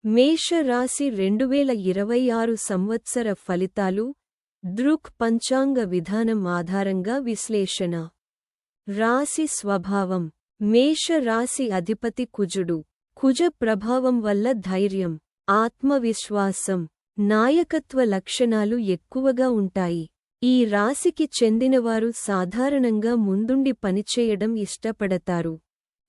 మేషరాశి 2026 సంవత్సర ఫలితాలు దృక్ పంచాంగ విధానం ఆధారంగా విశ్లేషణ. రాశి స్వభావం. మేషరాశి అధిపతి కుజుడు. కుజ ప్రభావం వల్ల ధైర్యం, ఆత్మవిశ్వాసం, నాయకత్వ లక్షణాలు ఎక్కువగా ఉంటాయి. ఈ రాశికి చెందినవారు సాధారణంగా ముందుండి పనిచేయడం ఇష్టపడతారు.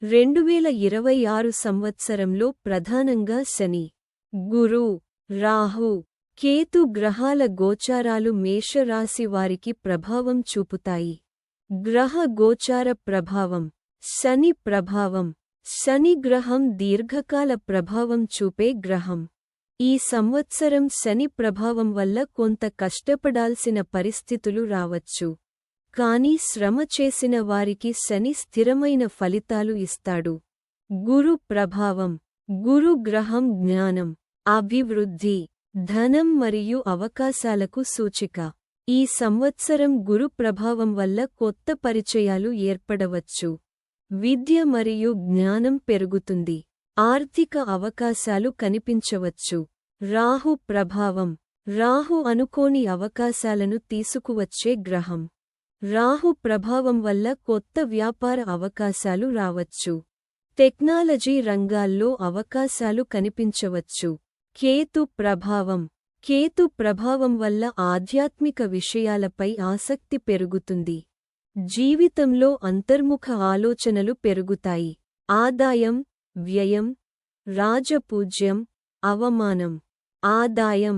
2026 సంవత్సరంలో ప్రధానంగా శని, గురు, రాహు, కేతు గ్రహాల గోచారాలు మేషరాశి వారికి ప్రభావం చూపుతాయి. గ్రహ గోచార ప్రభావం. శని ప్రభావం. శని గ్రహం దీర్ఘకాల ప్రభావం చూపే గ్రహం. ఈ సంవత్సరం శని ప్రభావం వల్ల కొంత కష్టపడాల్సిన పరిస్థితులు రావచ్చు. కానీ శ్రమ చేసిన వారికి శని స్థిరమైన ఫలితాలు ఇస్తాడు. గురు ప్రభావం. గురు గ్రహం జ్ఞానం, అభివృద్ధి, ధనం మరియు అవకాశాలకు సూచిక. ఈ సంవత్సరం గురు ప్రభావం వల్ల కొత్త పరిచయాలు ఏర్పడవచ్చు. విద్య మరియు జ్ఞానం పెరుగుతుంది. ఆర్థిక అవకాశాలు కనిపించవచ్చు. రాహు ప్రభావం. రాహు అనుకోని అవకాశాలను తీసుకువచ్చే గ్రహం. రాహు ప్రభావం వల్ల కొత్త వ్యాపార అవకాశాలు రావచ్చు. టెక్నాలజీ రంగాల్లో అవకాశాలు కనిపించవచ్చు. కేతు ప్రభావం. కేతు ప్రభావం వల్ల ఆధ్యాత్మిక విషయాలపై ఆసక్తి పెరుగుతుంది. జీవితంలో అంతర్ముఖ ఆలోచనలు పెరుగుతాయి. ఆదాయం, వ్యయం, రాజపూజ్యం, అవమానం. ఆదాయం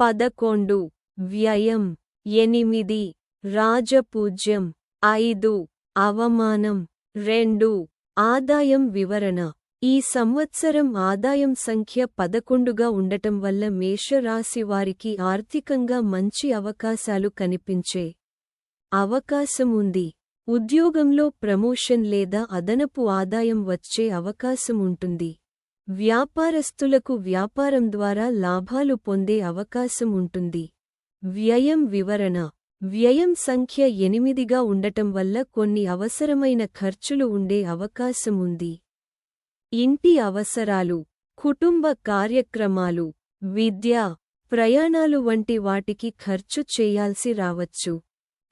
11, వ్యయం 8, రాజపూజ్యం 5, అవమానం 2. ఆదాయం వివరణ. ఈ సంవత్సరం ఆదాయం సంఖ్య 11గా ఉండటం వల్ల మేషరాశి వారికి ఆర్థికంగా మంచి అవకాశాలు కనిపించే అవకాశం ఉంది. ఉద్యోగంలో ప్రమోషన్ లేదా అదనపు ఆదాయం వచ్చే అవకాశం ఉంటుంది. వ్యాపారస్తులకు వ్యాపారం ద్వారా లాభాలు పొందే అవకాశం ఉంటుంది. వ్యయం వివరణ. వ్యయం సంఖ్య 8గా ఉండటం వల్ల కొన్ని అవసరమైన ఖర్చులు ఉండే అవకాశం ఉంది. ఇంటి అవసరాలు, కుటుంబ కార్యక్రమాలు, విద్య, ప్రయాణాలు వంటి వాటికి ఖర్చు చేయాల్సి రావచ్చు.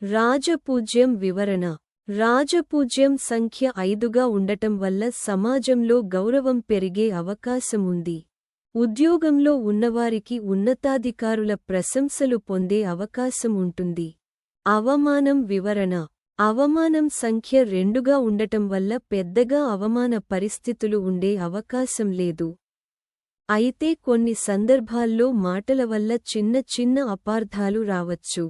రాజపూజ్యం వివరణ. రాజపూజ్యం సంఖ్య 5గా ఉండటం వల్ల సమాజంలో గౌరవం పెరిగే అవకాశం ఉంది. ఉద్యోగంలో ఉన్నవారికి ఉన్నతాధికారుల ప్రశంసలు పొందే అవకాశం ఉంటుంది. అవమానం వివరణ. అవమానం సంఖ్య 2గా ఉండటం వల్ల పెద్దగా అవమాన పరిస్థితులు ఉండే అవకాశం లేదు. అయితే కొన్ని సందర్భాల్లో మాటల వల్ల చిన్న చిన్న అపార్థాలు రావచ్చు.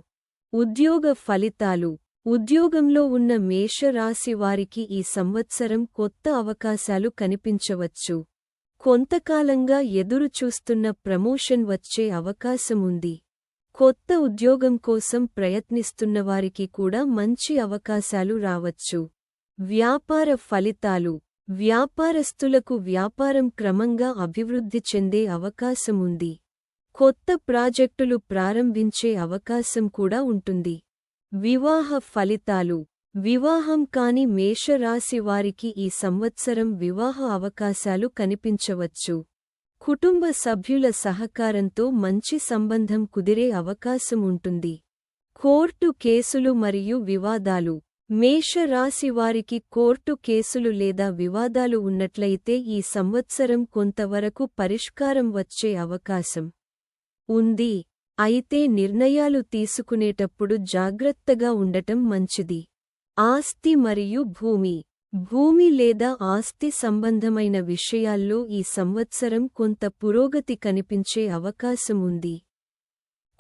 ఉద్యోగ ఫలితాలు. ఉద్యోగంలో ఉన్న మేషరాశి వారికి ఈ సంవత్సరం కొత్త అవకాశాలు కనిపించవచ్చు. కొంతకాలంగా ఎదురుచూస్తున్న ప్రమోషన్ వచ్చే అవకాశం ఉంది. కొత్త ఉద్యోగం కోసం ప్రయత్నిస్తున్నవారికి కూడా మంచి అవకాశాలు రావచ్చు. వ్యాపార ఫలితాలు. వ్యాపారస్తులకు వ్యాపారం క్రమంగా అభివృద్ధి చెందే అవకాశం ఉంది. కొత్త ప్రాజెక్టులు ప్రారంభించే అవకాశం కూడా ఉంటుంది. వివాహ ఫలితాలు. వివాహం కాని మేషరాశి వారికి ఈ సంవత్సరం వివాహ అవకాశాలు కనిపించవచ్చు. కుటుంబ సభ్యుల సహకారంతో మంచి సంబంధం కుదిరే అవకాశం ఉంటుంది. కోర్టు కేసులు మరియు వివాదాలు. మేషరాశి వారికి కోర్టు కేసులు లేదా వివాదాలు ఉన్నట్లయితే ఈ సంవత్సరం కొంతవరకు పరిష్కారం వచ్చే అవకాశం ఉంది. అయితే నిర్ణయాలు తీసుకునేటప్పుడు జాగ్రత్తగా ఉండటం మంచిది. ఆస్తి మరియు భూమి. భూమి లేదా ఆస్తి సంబంధమైన విషయాల్లో ఈ సంవత్సరం కొంత పురోగతి కనిపించే అవకాశం ఉంది.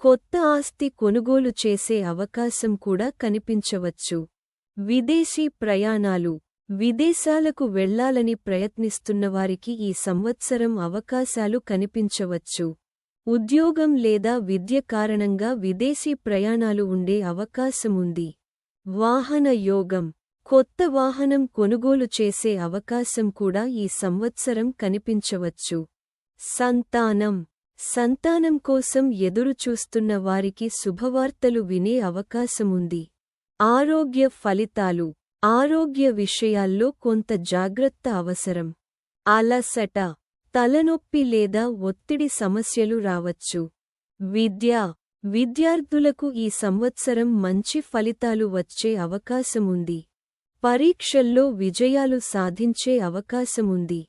కొత్త ఆస్తి కొనుగోలు చేసే అవకాశం కూడా కనిపించవచ్చు. విదేశీ ప్రయాణాలు. విదేశాలకు వెళ్లాలని ప్రయత్నిస్తున్నవారికి ఈ సంవత్సరం అవకాశాలు కనిపించవచ్చు. ఉద్యోగం లేదా విద్య కారణంగా విదేశీ ప్రయాణాలు ఉండే అవకాశం ఉంది. వాహన యోగం. కొత్త వాహనం కొనుగోలు చేసే అవకాశం కూడా ఈ సంవత్సరం కనిపించవచ్చు. సంతానం. సంతానం కోసం ఎదురుచూస్తున్న వారికి శుభవార్తలు వినే అవకాశముంది. ఆరోగ్య ఫలితాలు. ఆరోగ్య విషయాల్లో కొంత జాగ్రత్త అవసరం. అలసట, తలనొప్పి లేదా ఒత్తిడి సమస్యలు రావచ్చు. విద్యార్థులకు ఈ సంవత్సరం మంచి ఫలితాలు వచ్చే అవకాశముంది. పరీక్షల్లో విజయాలు సాధించే అవకాశముంది.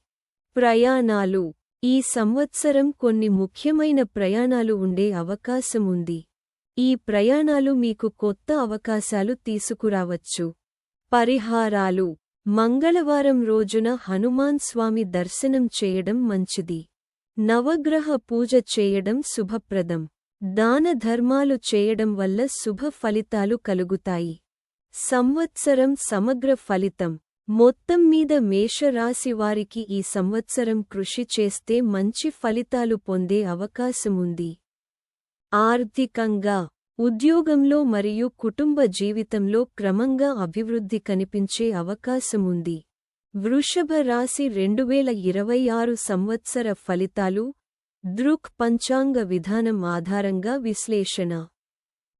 ప్రయాణాలు. ఈ సంవత్సరం కొన్ని ముఖ్యమైన ప్రయాణాలు ఉండే అవకాశముంది. ఈ ప్రయాణాలు మీకు కొత్త అవకాశాలు తీసుకురావచ్చు. పరిహారాలు. మంగళవారం రోజున హనుమాన్ స్వామి దర్శనం చేయడం మంచిది. నవగ్రహ పూజ చేయడం శుభప్రదం. దాన ధర్మాలు చేయడం వల్ల శుభ ఫలితాలు కలుగుతాయి. సంవత్సరం సమగ్ర ఫలితం. మొత్తం మీద మేషరాశి వారికి ఈ సంవత్సరం కృషి చేస్తే మంచి ఫలితాలు పొందే అవకాశముంది. ఆర్థికంగా. ఉద్యోగంలో మరియు కుటుంబ జీవితంలో క్రమంగా అభివృద్ధి కనిపించే అవకాశముంది. వృషభ రాశి 2026 సంవత్సర ఫలితాలు. దృక్ పంచాంగ విధానం ఆధారంగా విశ్లేషణ.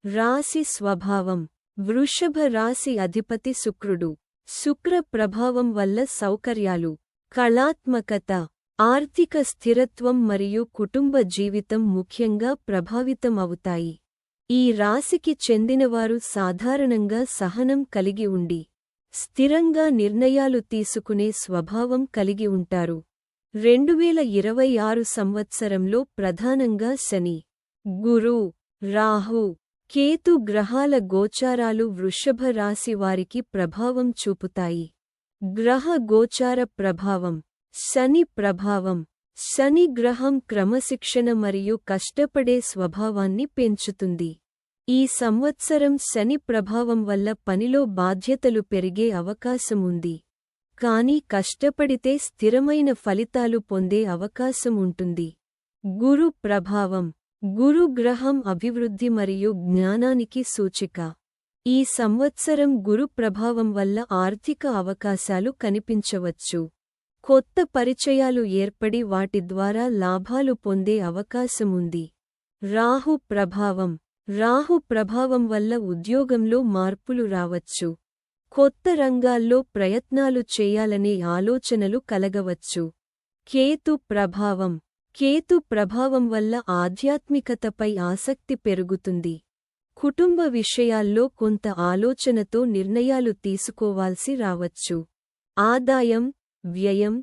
రాశి స్వభావం. వృషభ రాశి అధిపతి శుక్రుడు. శుక్ర ప్రభావం వల్ల సౌకర్యాలు, కళాత్మకత, ఆర్థిక స్థిరత్వం మరియు కుటుంబ జీవితం ముఖ్యంగా ప్రభావితం అవుతాయి. ఈ రాశికి చెందినవారు సాధారణంగా సహనం కలిగి ఉండి, స్థిరంగా నిర్ణయాలు తీసుకునే స్వభావం కలిగి ఉంటారు. 2026 సంవత్సరంలో ప్రధానంగా శని, గురు, రాహు, కేతు గ్రహాల గోచారాలు వృషభ రాశి వారికి ప్రభావం చూపుతాయి. గ్రహ గోచార ప్రభావం. శని ప్రభావం. శని గ్రహం క్రమశిక్షణ మరియు కష్టపడే స్వభావాన్ని పెంచుతుంది. ఈ సంవత్సరం శని ప్రభావం వల్ల పనిలో బాధ్యతలు పెరిగే అవకాశముంది. కానీ కష్టపడితే స్థిరమైన ఫలితాలు పొందే అవకాశం ఉంటుంది. గురు ప్రభావం. గురు గ్రహం అభివృద్ధి మరియు జ్ఞానానికి సూచిక. ఈ సంవత్సరం గురు ప్రభావం వల్ల ఆర్థిక అవకాశాలు కనిపించవచ్చు. కొత్త పరిచయాలు ఏర్పడి వాటి ద్వారా లాభాలు పొందే అవకాశముంది. రాహు ప్రభావం. రాహు ప్రభావం వల్ల ఉద్యోగంలో మార్పులు రావచ్చు. కొత్త రంగాల్లో ప్రయత్నాలు చేయాలనే ఆలోచనలు కలగవచ్చు. కేతు ప్రభావం. కేతు ప్రభావం వల్ల ఆధ్యాత్మికతపై ఆసక్తి పెరుగుతుంది. కుటుంబ విషయాల్లో కొంత ఆలోచనతో నిర్ణయాలు తీసుకోవాల్సి రావచ్చు. ఆదాయం, వ్యయం.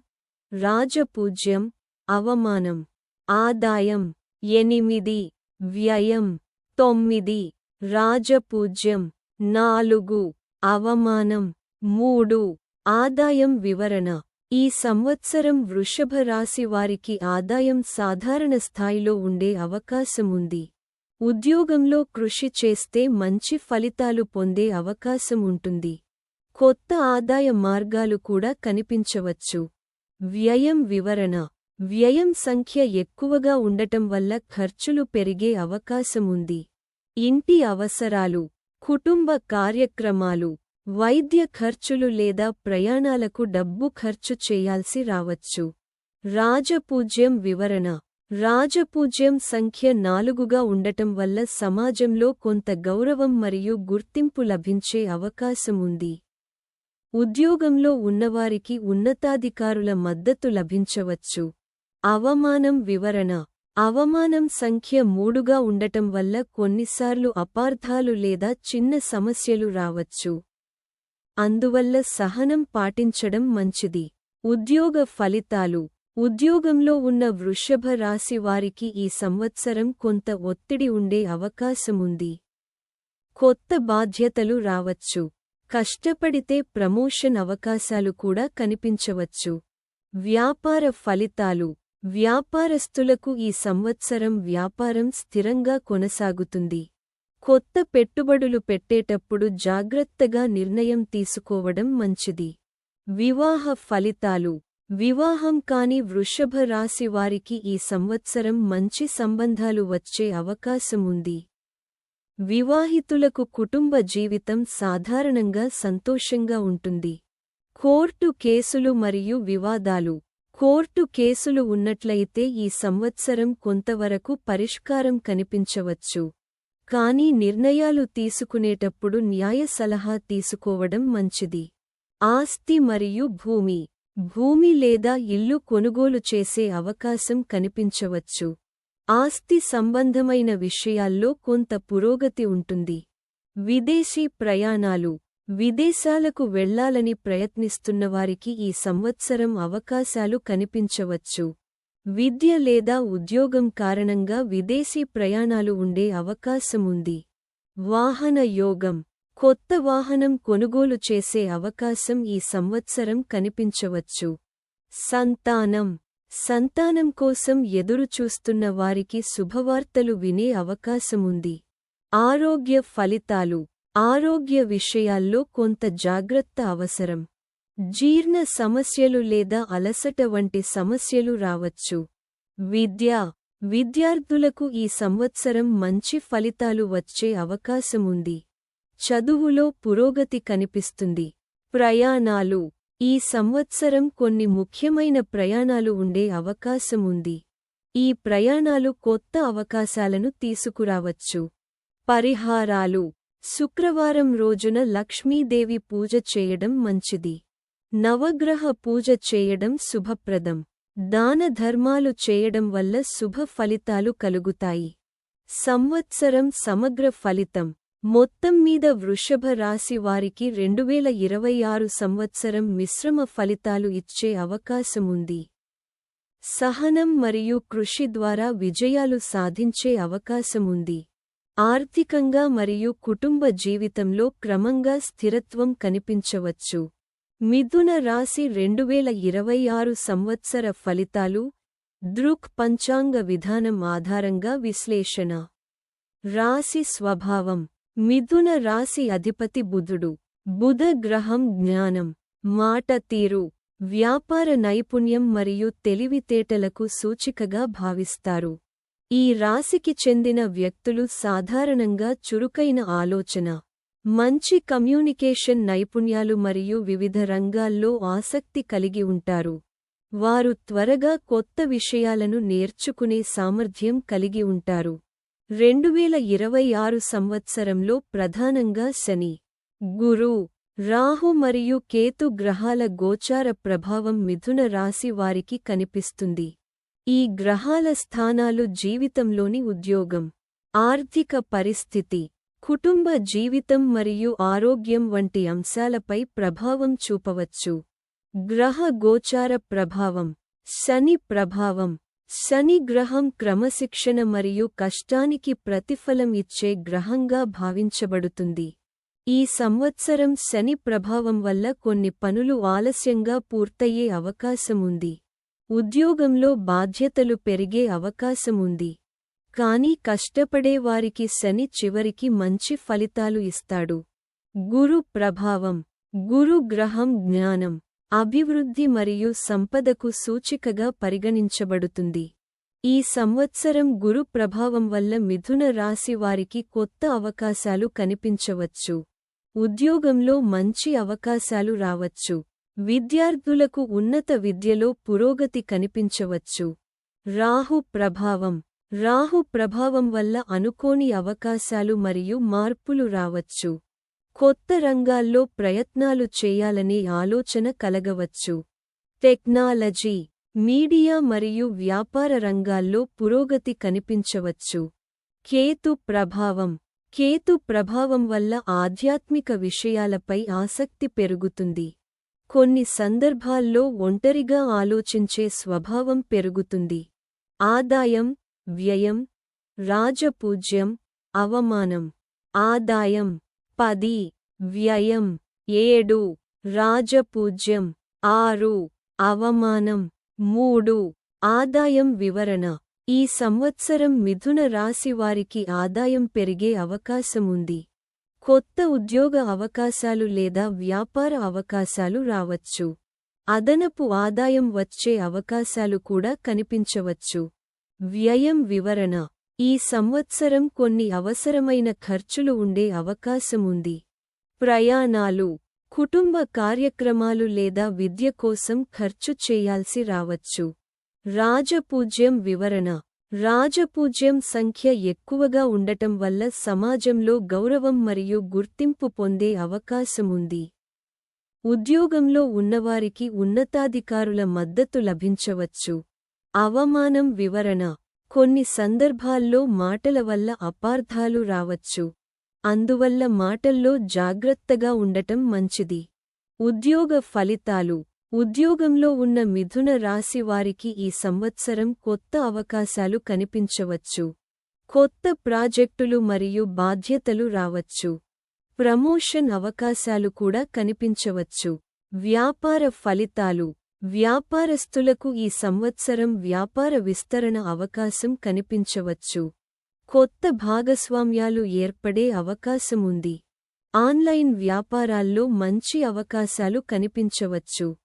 రాజపూజ్యం, అవమానం. ఆదాయం 8, వ్యయం 9. రాజపూజ్యం 4, అవమానం 3. ఆదాయం వివరణ. ఈ సంవత్సరం వృషభ రాశి వారికి ఆదాయం సాధారణ స్థాయిలో ఉండే అవకాశముంది. ఉద్యోగంలో కృషి చేస్తే మంచి ఫలితాలు పొందే అవకాశం ఉంటుంది. కొత్త ఆదాయ మార్గాలు కూడా కనిపించవచ్చు. వ్యయం వివరణ. వ్యయం సంఖ్య ఎక్కువగా ఉండటం వల్ల ఖర్చులు పెరిగే అవకాశముంది. ఇంటి అవసరాలు, కుటుంబ కార్యక్రమాలు, వైద్య ఖర్చులు లేదా ప్రయాణాలకు డబ్బు ఖర్చు చేయాల్సి రావచ్చు. రాజపూజ్యం వివరణ. రాజపూజ్యం సంఖ్య 4గా ఉండటం వల్ల సమాజంలో కొంత గౌరవం మరియు గుర్తింపు లభించే అవకాశముంది. ఉద్యోగంలో ఉన్నవారికి ఉన్నతాధికారుల మద్దతు లభించవచ్చు. అవమానం వివరణ. అవమానం సంఖ్య 3గా ఉండటం వల్ల కొన్నిసార్లు అపార్థాలు లేదా చిన్న సమస్యలు రావచ్చు. అందువల్ల సహనం పాటించడం మంచిది. ఉద్యోగ ఫలితాలు. ఉద్యోగంలో ఉన్న వృషభ రాశి వారికి ఈ సంవత్సరం కొంత ఒత్తిడి ఉండే అవకాశముంది. కొత్త బాధ్యతలు రావచ్చు. కష్టపడితే ప్రమోషన్ అవకాశాలు కూడా కనిపించవచ్చు. వ్యాపార ఫలితాలు. వ్యాపారస్తులకు ఈ సంవత్సరం వ్యాపారం స్థిరంగా కొనసాగుతుంది. కొత్త పెట్టుబడులు పెట్టేటప్పుడు జాగ్రత్తగా నిర్ణయం తీసుకోవడం మంచిది. వివాహ ఫలితాలు. వివాహం కాని వృషభ రాశి వారికి ఈ సంవత్సరం మంచి సంబంధాలు వచ్చే అవకాశముంది. వివాహితులకు కుటుంబ జీవితం సాధారణంగా సంతోషంగా ఉంటుంది. కోర్టు కేసులు మరియు వివాదాలు. కోర్టు కేసులు ఉన్నట్లయితే ఈ సంవత్సరం కొంతవరకు పరిష్కారం కనిపించవచ్చు. కానీ నిర్ణయాలు తీసుకునేటప్పుడు న్యాయ సలహా తీసుకోవడం మంచిది. ఆస్తి మరియు భూమి. భూమి లేదా ఇల్లు కొనుగోలు చేసే అవకాశం కనిపించవచ్చు. ఆస్తి సంబంధమైన విషయాల్లో కొంత పురోగతి ఉంటుంది. విదేశీ ప్రయాణాలు. విదేశాలకు వెళ్లాలని ప్రయత్నిస్తున్నవారికి ఈ సంవత్సరం అవకాశాలు కనిపించవచ్చు. విద్య లేదా ఉద్యోగం కారణంగా విదేశీ ప్రయాణాలు ఉండే అవకాశముంది. వాహన యోగం. కొత్త వాహనం కొనుగోలు చేసే అవకాశం ఈ సంవత్సరం కనిపించవచ్చు. సంతానం. సంతానం కోసం ఎదురుచూస్తున్న వారికి శుభవార్తలు వినే అవకాశముంది. ఆరోగ్య ఫలితాలు. ఆరోగ్య విషయాల్లో కొంత జాగ్రత్త అవసరం. జీర్ణ సమస్యలు లేదా అలసట వంటి సమస్యలు రావచ్చు. విద్య. విద్యార్థులకు ఈ సంవత్సరం మంచి ఫలితాలు వచ్చే అవకాశముంది. చదువులో పురోగతి కనిపిస్తుంది. ప్రయాణాలు. ఈ సంవత్సరం కొన్ని ముఖ్యమైన ప్రయాణాలు ఉండే అవకాశముంది. ఈ ప్రయాణాలు కొత్త అవకాశాలను తీసుకురావచ్చు. పరిహారాలు. శుక్రవారం రోజున లక్ష్మీదేవి పూజ చేయడం మంచిది. నవగ్రహ పూజ చేయడం శుభప్రదం. దాన ధర్మాలు చేయడం వల్ల శుభ ఫలితాలు కలుగుతాయి. సంవత్సరం సమగ్ర ఫలితం. మొత్తం మీద వృషభ రాశి వారికి 2026 సంవత్సరం మిశ్రమ ఫలితాలు ఇచ్చే అవకాశముంది. సహనం మరియు కృషి ద్వారా విజయాలు సాధించే అవకాశముంది. ఆర్థికంగా మరియు కుటుంబ జీవితంలో క్రమంగా స్థిరత్వం కనిపించవచ్చు. మిథున రాశి 2026 సంవత్సర ఫలితాలు. దృక్ పంచాంగ విధానం ఆధారంగా విశ్లేషణ. రాశి స్వభావం. మిథున రాశి అధిపతి బుధుడు. బుధ గ్రహం జ్ఞానం, మాట తీరు, వ్యాపార నైపుణ్యం మరియు తెలివితేటలకు సూచికగా భావిస్తారు. ఈ రాశికి చెందిన వ్యక్తులు సాధారణంగా చురుకైన ఆలోచన, మంచి కమ్యూనికేషన్ నైపుణ్యాలు మరియు వివిధ రంగాల్లో ఆసక్తి కలిగి ఉంటారు. వారు త్వరగా కొత్త విషయాలను నేర్చుకునే సామర్థ్యం కలిగి ఉంటారు. 2026 సంవత్సరంలో ప్రధానంగా శని, గురు, రాహు మరియు కేతు గ్రహాల గోచార ప్రభావం మిథున రాశి వారికి కనిపిస్తుంది. ఈ గ్రహాల స్థానాలు జీవితంలోని ఉద్యోగం, ఆర్థిక పరిస్థితి, కుటుంబ జీవితం మరియు ఆరోగ్యం వంటి అంశాలపై ప్రభావం చూపవచ్చు. గ్రహ గోచార ప్రభావం. శని ప్రభావం. శని గ్రహం క్రమశిక్షణ మరియు కష్టానికి ప్రతిఫలం ఇచ్చే గ్రహంగా భావించబడుతుంది. ఈ సంవత్సరం శని ప్రభావం వల్ల కొన్ని పనులు ఆలస్యంగా పూర్తయ్యే అవకాశముంది. ఉద్యోగంలో బాధ్యతలు పెరిగే అవకాశముంది. కానీ కష్టపడే వారికి శని చివరికి మంచి ఫలితాలు ఇస్తాడు. గురు ప్రభావం. గురు గ్రహం జ్ఞానం, అభివృద్ధి మరియు సంపదకు సూచికగా పరిగణించబడుతుంది. ఈ సంవత్సరం గురు ప్రభావం వల్ల మిథున రాశి వారికి కొత్త అవకాశాలు కనిపించవచ్చు. ఉద్యోగంలో మంచి అవకాశాలు రావచ్చు. విద్యార్థులకు ఉన్నత విద్యలో పురోగతి కనిపించవచ్చు. రాహు ప్రభావం. రాహు ప్రభావం వల్ల అనుకోని అవకాశాలు మరియు మార్పులు రావచ్చు. కొత్త రంగాల్లో ప్రయత్నాలు చేయాలనే ఆలోచన కలగవచ్చు. టెక్నాలజీ, మీడియా మరియు వ్యాపార రంగాల్లో పురోగతి కనిపించవచ్చు. కేతు ప్రభావం. కేతు ప్రభావం వల్ల ఆధ్యాత్మిక విషయాలపై ఆసక్తి పెరుగుతుంది. కొన్ని సందర్భాల్లో ఒంటరిగా ఆలోచించే స్వభావం పెరుగుతుంది. ఆదాయం, వ్యయం, రాజపూజ్యం, అవమానం. ఆదాయం 10, వ్యయం 7, రాజపూజ్యం 6, అవమానం 3. ఆదాయం వివరణ. ఈ సంవత్సరం మిథున రాశి వారికి ఆదాయం పెరిగే అవకాశముంది. కొత్త ఉద్యోగ అవకాశాలు లేదా వ్యాపార అవకాశాలు రావచ్చు. అదనపు ఆదాయం వచ్చే అవకాశాలు కూడా కనిపించవచ్చు. వ్యయం వివరణ. ఈ సంవత్సరం కొన్ని అవసరమైన ఖర్చులు ఉండే అవకాశముంది. ప్రయాణాలు, కుటుంబ కార్యక్రమాలు లేదా విద్య కోసం ఖర్చు చేయాల్సి రావచ్చు. రాజపూజ్యం వివరణ. రాజపూజ్యం సంఖ్య ఎక్కువగా ఉండటం వల్ల సమాజంలో గౌరవం మరియు గుర్తింపు పొందే అవకాశముంది. ఉద్యోగంలో ఉన్నవారికి ఉన్నతాధికారుల మద్దతు లభించవచ్చు. అవమానం వివరణ. కొన్ని సందర్భాల్లో మాటల వల్ల అపార్థాలు రావచ్చు. అందువల్ల మాటల్లో జాగ్రత్తగా ఉండటం మంచిది. ఉద్యోగ ఫలితాలు. ఉద్యోగంలో ఉన్న మిథున రాశి వారికి ఈ సంవత్సరం కొత్త అవకాశాలు కనిపించవచ్చు. కొత్త ప్రాజెక్టులు మరియు బాధ్యతలు రావచ్చు. ప్రమోషన్ అవకాశాలు కూడా కనిపించవచ్చు. వ్యాపార ఫలితాలు. వ్యాపారస్తులకు ఈ సంవత్సరం వ్యాపార విస్తరణ అవకాశం కనిపించవచ్చు. కొత్త భాగస్వామ్యాలు ఏర్పడే అవకాశముంది. ఆన్లైన్ వ్యాపారాల్లో మంచి అవకాశాలు కనిపించవచ్చు.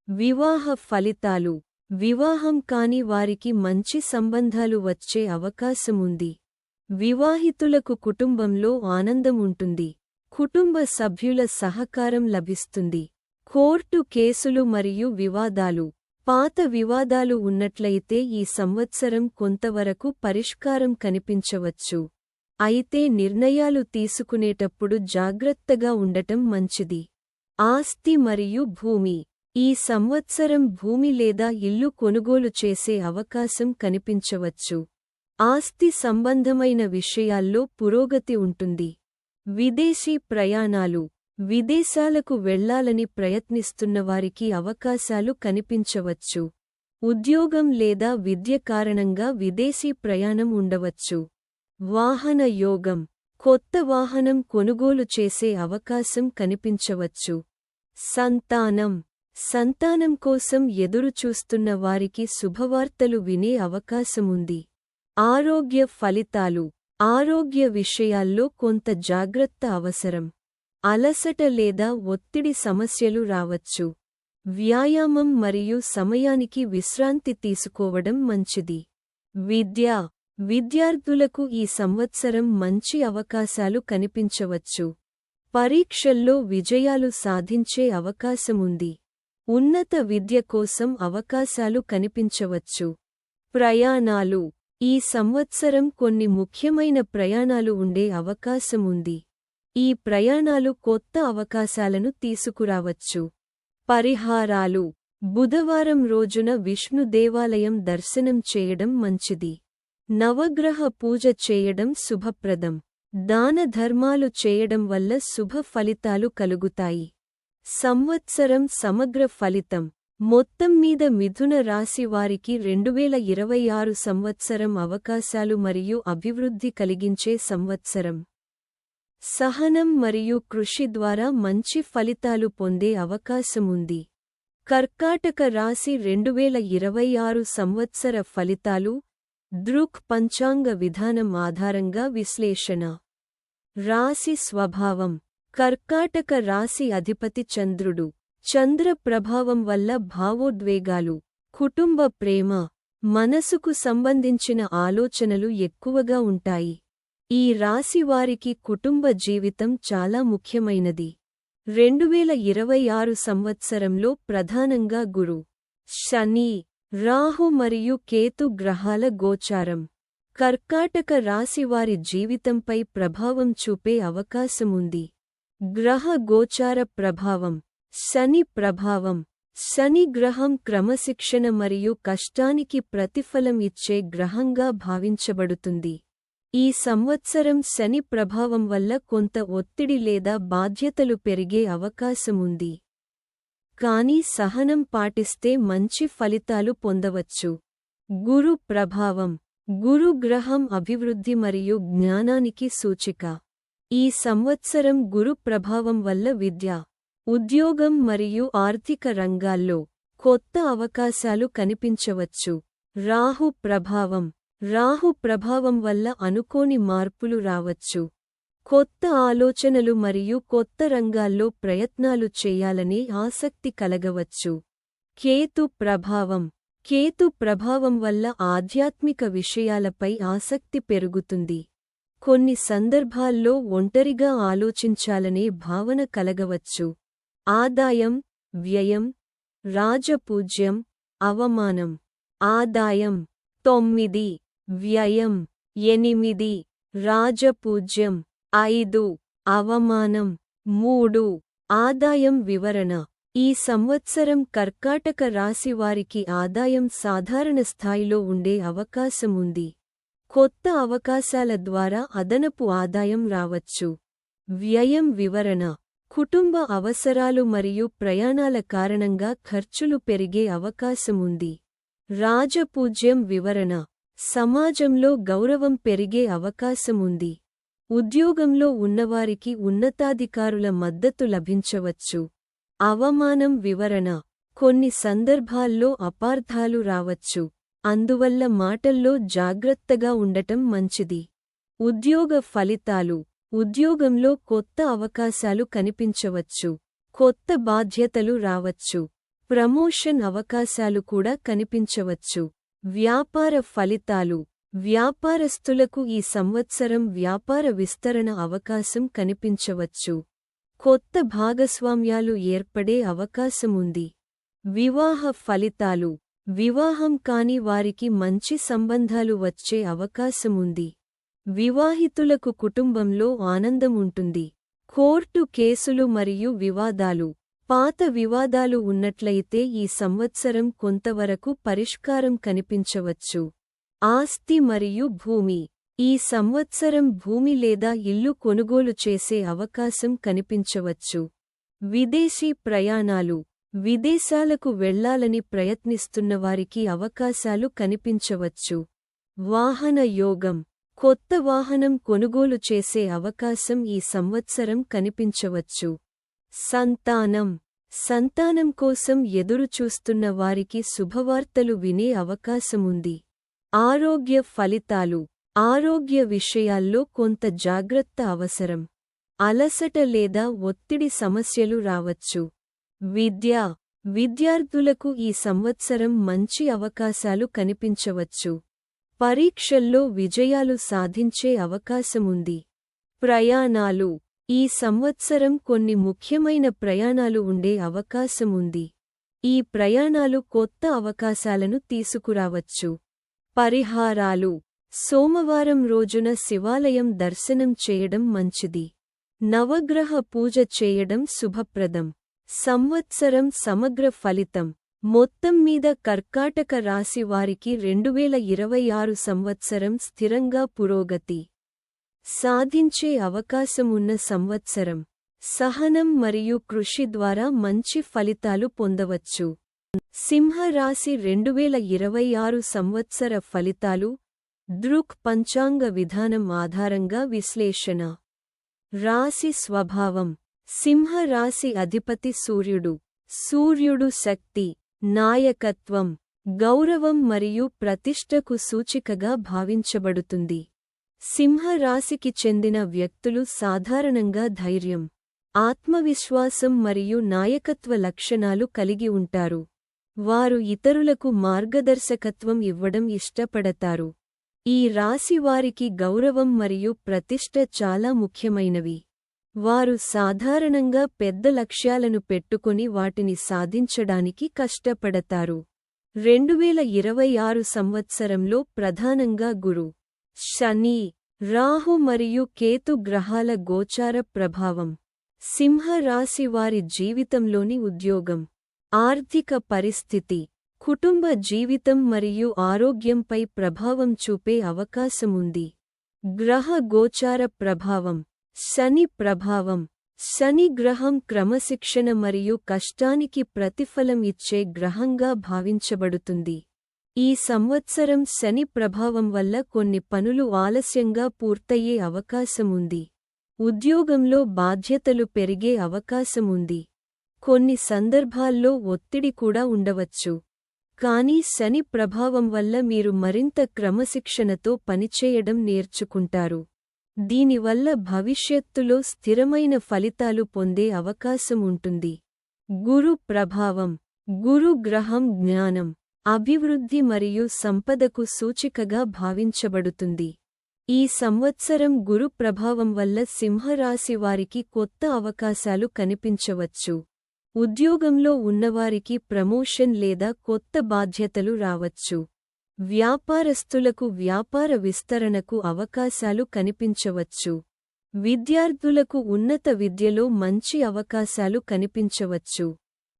వివాహ ఫలితాలు. వివాహం కాని వారికి మంచి సంబంధాలు వచ్చే అవకాశముంది. వివాహితులకు కుటుంబంలో ఆనందం ఉంటుంది. కుటుంబ సభ్యుల సహకారం లభిస్తుంది. కోర్టు కేసులు మరియు వివాదాలు. పాత వివాదాలు ఉన్నట్లయితే ఈ సంవత్సరం కొంతవరకు పరిష్కారం కనిపించవచ్చు. అయితే నిర్ణయాలు తీసుకునేటప్పుడు జాగ్రత్తగా ఉండటం మంచిది. ఆస్తి మరియు భూమి. ఈ సంవత్సరం భూమి లేదా ఇల్లు కొనుగోలు చేసే అవకాశం కనిపించవచ్చు. ఆస్తి సంబంధమైన విషయాల్లో పురోగతి ఉంటుంది. విదేశీ ప్రయాణాలు. విదేశాలకు వెళ్లాలని ప్రయత్నిస్తున్నవారికి అవకాశాలు కనిపించవచ్చు. ఉద్యోగం లేదా విద్య కారణంగా విదేశీ ప్రయాణం ఉండవచ్చు. వాహన యోగం. కొత్త వాహనం కొనుగోలు చేసే అవకాశం కనిపించవచ్చు. సంతానం. సంతానం కోసం ఎదురుచూస్తున్న వారికి శుభవార్తలు వినే అవకాశముంది. ఆరోగ్య ఫలితాలు. ఆరోగ్య విషయాల్లో కొంత జాగ్రత్త అవసరం. అలసట లేదా ఒత్తిడి సమస్యలు రావచ్చు. వ్యాయామం మరియు సమయానికి విశ్రాంతి తీసుకోవడం మంచిది. విద్య. విద్యార్థులకు ఈ సంవత్సరం మంచి అవకాశాలు కనిపించవచ్చు. పరీక్షల్లో విజయాలు సాధించే అవకాశముంది. ఉన్నత విద్య కోసం అవకాశాలు కనిపించవచ్చు. ప్రయాణాలు. ఈ సంవత్సరం కొన్ని ముఖ్యమైన ప్రయాణాలు ఉండే అవకాశముంది. ఈ ప్రయాణాలు కొత్త అవకాశాలను తీసుకురావచ్చు. పరిహారాలు. బుధవారం రోజున విష్ణు దేవాలయం దర్శనం చేయడం మంచిది. నవగ్రహ పూజ చేయడం శుభప్రదం. దాన ధర్మాలు చేయడం వల్ల శుభ ఫలితాలు కలుగుతాయి. సంవత్సరం సమగ్ర ఫలితం. మొత్తం మీద మిథున రాశి వారికి 2026 సంవత్సరం అవకాశాలు మరియు అభివృద్ధి కలిగించే సంవత్సరం. సహనం మరియు కృషి ద్వారా మంచి ఫలితాలు పొందే అవకాశముంది. కర్కాటక రాశి 2026 సంవత్సర ఫలితాలు. దృక్ పంచాంగ విధానం ఆధారంగా విశ్లేషణ. రాశి స్వభావం. కర్కాటక రాశి అధిపతి చంద్రుడు. చంద్ర ప్రభావం వల్ల భావోద్వేగాలు, కుటుంబ ప్రేమ, మనసుకు సంబంధించిన ఆలోచనలు ఎక్కువగా ఉంటాయి. ఈ రాశి వారికి కుటుంబ జీవితం చాలా ముఖ్యమైనది. 2026 సంవత్సరంలో ప్రధానంగా గురు, శని, రాహు మరియు కేతు గ్రహాల గోచారం కర్కాటక రాశి వారి జీవితంపై ప్రభావం చూపే అవకాశముంది. గ్రహ గోచార ప్రభావం. శని ప్రభావం. శని గ్రహం క్రమశిక్షణ మరియు కష్టానికి ప్రతిఫలం ఇచ్చే గ్రహంగా భావించబడుతుంది. ఈ సంవత్సరం శని ప్రభావం వల్ల కొంత ఒత్తిడి లేదా బాధ్యతలు పెరిగే అవకాశముంది. కానీ సహనం పాటిస్తే మంచి ఫలితాలు పొందవచ్చు. గురు ప్రభావం. గురు గ్రహం అభివృద్ధి మరియు జ్ఞానానికి సూచిక. ఈ సంవత్సరం గురు ప్రభావం వల్ల విద్య, ఉద్యోగం మరియు ఆర్థిక రంగాల్లో కొత్త అవకాశాలు కనిపించవచ్చు. రాహు ప్రభావం. రాహు ప్రభావం వల్ల అనుకోని మార్పులు రావచ్చు. కొత్త ఆలోచనలు మరియు కొత్త రంగాల్లో ప్రయత్నాలు చేయాలని ఆసక్తి కలగవచ్చు. కేతు ప్రభావం. కేతు ప్రభావం వల్ల ఆధ్యాత్మిక విషయాలపై ఆసక్తి పెరుగుతుంది. కొన్ని సందర్భాల్లో ఒంటరిగా ఆలోచించాలనే భావన కలగవచ్చు. ఆదాయం, వ్యయం, రాజపూజ్యం, అవమానం. ఆదాయం 9, వ్యయం 8, రాజపూజ్యం 5, అవమానం 3. ఆదాయం వివరణ. ఈ సంవత్సరం కర్కాటక రాశి వారికి ఆదాయం సాధారణ స్థాయిలో ఉండే అవకాశం ఉంది. కొత్త అవకాశాల ద్వారా అదనపు ఆదాయం రావచ్చు. వ్యయం వివరణ: కుటుంబ అవసరాలు మరియు ప్రయాణాల కారణంగా ఖర్చులు పెరిగే అవకాశముంది. రాజపూజ్యం వివరణ: సమాజంలో గౌరవం పెరిగే అవకాశముంది. ఉద్యోగంలో ఉన్నవారికి ఉన్నతాధికారుల మద్దతు లభించవచ్చు. అవమానం వివరణ: కొన్ని సందర్భాల్లో అపార్థాలు రావచ్చు. అందువల్ల మాటల్లో జాగ్రత్తగా ఉండటం మంచిది. ఉద్యోగ ఫలితాలు: ఉద్యోగంలో కొత్త అవకాశాలు కనిపించవచ్చు. కొత్త బాధ్యతలు రావచ్చు. ప్రమోషన్ అవకాశాలు కూడా కనిపించవచ్చు. వ్యాపార ఫలితాలు: వ్యాపారస్తులకు ఈ సంవత్సరం వ్యాపార విస్తరణ అవకాశం కనిపించవచ్చు. కొత్త భాగస్వామ్యాలు ఏర్పడే అవకాశముంది. వివాహ ఫలితాలు: వివాహం కాని వారికి మంచి సంబంధాలు వచ్చే అవకాశముంది. వివాహితులకు కుటుంబంలో ఆనందం ఉంటుంది. కోర్టు కేసులు మరియు వివాదాలు: పాత వివాదాలు ఉన్నట్లయితే ఈ సంవత్సరం కొంతవరకు పరిష్కారం కనిపించవచ్చు. ఆస్తి మరియు భూమి: ఈ సంవత్సరం భూమి లేదా ఇల్లు కొనుగోలు చేసే అవకాశం కనిపించవచ్చు. విదేశీ ప్రయాణాలు: విదేశాలకు వెళ్లాలని ప్రయత్నిస్తున్నవారికి అవకాశాలు కనిపించవచ్చు. వాహన యోగం: కొత్త వాహనం కొనుగోలు చేసే అవకాశం ఈ సంవత్సరం కనిపించవచ్చు. సంతానం: సంతానం కోసం ఎదురుచూస్తున్న వారికి శుభవార్తలు వినే అవకాశముంది. ఆరోగ్య ఫలితాలు: ఆరోగ్య విషయాల్లో కొంత జాగ్రత్త అవసరం. అలసట లేదా ఒత్తిడి సమస్యలు రావచ్చు. విద్య: విద్యార్థులకు ఈ సంవత్సరం మంచి అవకాశాలు కనిపించవచ్చు. పరీక్షల్లో విజయాలు సాధించే అవకాశముంది. ప్రయాణాలు: ఈ సంవత్సరం కొన్ని ముఖ్యమైన ప్రయాణాలు ఉండే అవకాశముంది. ఈ ప్రయాణాలు కొత్త అవకాశాలను తీసుకురావచ్చు. పరిహారాలు: సోమవారం రోజున శివాలయం దర్శనం చేయడం మంచిది. నవగ్రహ పూజ చేయడం శుభప్రదం. సంవత్సరం సమగ్ర ఫలితం: మొత్తం మీద కర్కాటక రాశి వారికి 2026 సంవత్సరం స్థిరంగా పురోగతి సాధించే అవకాశమున్న సంవత్సరం. సహనం మరియు కృషి ద్వారా మంచి ఫలితాలు పొందవచ్చు. సింహరాశి 2026 సంవత్సర ఫలితాలు దృక్ పంచాంగ విధానం ఆధారంగా విశ్లేషణ. రాశి స్వభావం: సింహ రాశి అధిపతి సూర్యుడు. సూర్యుడు శక్తి, నాయకత్వం, గౌరవం మరియు ప్రతిష్టకు సూచికగా భావించబడుతుంది. సింహ రాశికి చెందిన వ్యక్తులు సాధారణంగా ధైర్యం, ఆత్మవిశ్వాసం మరియు నాయకత్వ లక్షణాలు కలిగి ఉంటారు. వారు ఇతరులకు మార్గదర్శకత్వం ఇవ్వడం ఇష్టపడతారు. ఈ రాశి వారికి గౌరవం మరియు ప్రతిష్ట చాలా ముఖ్యమైనవి. వారు సాధారణంగా పెద్ద లక్ష్యాలను పెట్టుకొని వాటిని సాధించడానికి కష్టపడతారు. 2026 సంవత్సరంలో ప్రధానంగా గురు, శని, రాహు మరియు కేతు గ్రహాల గోచార ప్రభావం సింహ రాశి వారి జీవితంలోని ఉద్యోగం, ఆర్థిక పరిస్థితి, కుటుంబ జీవితం మరియు ఆరోగ్యంపై ప్రభావం చూపే అవకాశముంది. గ్రహ గోచార ప్రభావం: శని ప్రభావం: శని గ్రహం క్రమశిక్షణ మరియు కష్టానికి ప్రతిఫలం ఇచ్చే గ్రహంగా భావించబడుతుంది. ఈ సంవత్సరం శని ప్రభావం వల్ల కొన్ని పనులు ఆలస్యంగా పూర్తయ్యే అవకాశముంది. ఉద్యోగంలో బాధ్యతలు పెరిగే అవకాశముంది. కొన్ని సందర్భాల్లో ఒత్తిడి కూడా ఉండవచ్చు. కానీ శని ప్రభావం వల్ల మీరు మరింత క్రమశిక్షణతో పనిచేయడం నేర్చుకుంటారు. దీనివల్ల భవిష్యత్తులో స్థిరమైన ఫలితాలు పొందే అవకాశం ఉంటుంది. గురు ప్రభావం: గురు గ్రహం జ్ఞానం, అభివృద్ధి మరియు సంపదకు సూచికగా భావించబడుతుంది. ఈ సంవత్సరం గురు ప్రభావం వల్ల సింహరాశి వారికి కొత్త అవకాశాలు కనిపించవచ్చు. ఉద్యోగంలో ఉన్నవారికి ప్రమోషన్ లేదా కొత్త బాధ్యతలు రావచ్చు. వ్యాపారస్తులకు వ్యాపార విస్తరణకు అవకాశాలు కనిపించవచ్చు. విద్యార్థులకు ఉన్నత విద్యలో మంచి అవకాశాలు కనిపించవచ్చు.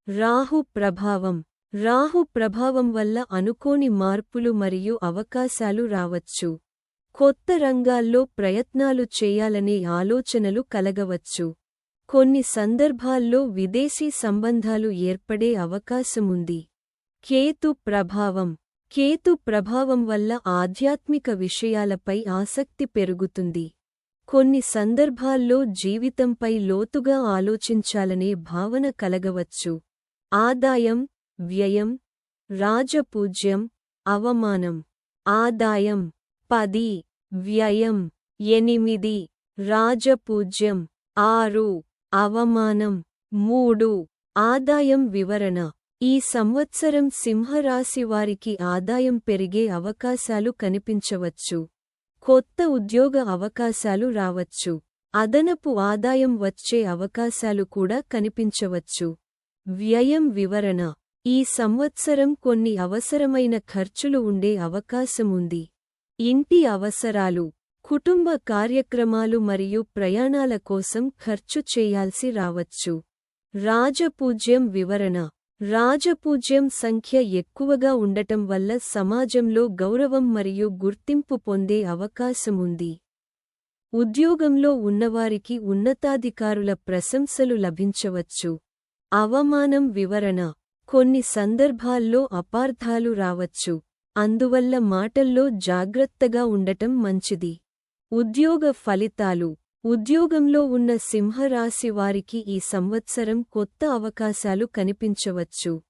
రాహు ప్రభావం. రాహు ప్రభావం వల్ల అనుకోని మార్పులు మరియు అవకాశాలు రావచ్చు. కొత్త రంగాల్లో ప్రయత్నాలు చేయాలనే ఆలోచనలు కలగవచ్చు. కొన్ని సందర్భాల్లో విదేశీ సంబంధాలు ఏర్పడే అవకాశముంది. కేతు ప్రభావం. కేతు ప్రభావం వల్ల ఆధ్యాత్మిక విషయాలపై ఆసక్తి పెరుగుతుంది. కొన్ని సందర్భాల్లో జీవితంపై లోతుగా ఆలోచించాలనే భావన కలగవచ్చు. ఆదాయం, వ్యయం, రాజపూజ్యం, అవమానం. ఆదాయం 10, వ్యయం 8, రాజపూజ్యం 6, అవమానం 3. ఆదాయం వివరణ. ఈ సంవత్సరం సింహరాశి వారికి ఆదాయం పెరిగే అవకాశాలు కనిపించవచ్చు. కొత్త ఉద్యోగ అవకాశాలు రావచ్చు. అదనపు ఆదాయం వచ్చే అవకాశాలు కూడా కనిపించవచ్చు. వ్యయం వివరణ. ఈ సంవత్సరం కొన్ని అవసరమైన ఖర్చులు ఉండే అవకాశముంది. ఇంటి అవసరాలు, కుటుంబ కార్యక్రమాలు మరియు ప్రయాణాల కోసం ఖర్చు చేయాల్సి రావచ్చు. రాజపూజ్యం వివరణ. రాజపూజ్యం సంఖ్య ఎక్కువగా ఉండటం వల్ల సమాజంలో గౌరవం మరియు గుర్తింపు పొందే అవకాశముంది. ఉద్యోగంలో ఉన్నవారికి ఉన్నతాధికారుల ప్రశంసలు లభించవచ్చు. అవమానం వివరణ. కొన్ని సందర్భాల్లో అపార్థాలు రావచ్చు. అందువల్ల మాటల్లో జాగ్రత్తగా ఉండటం మంచిది. ఉద్యోగ ఫలితాలు. ఉద్యోగంలో ఉన్న సింహరాశి వారికి ఈ సంవత్సరం కొత్త అవకాశాలు కనిపించవచ్చు.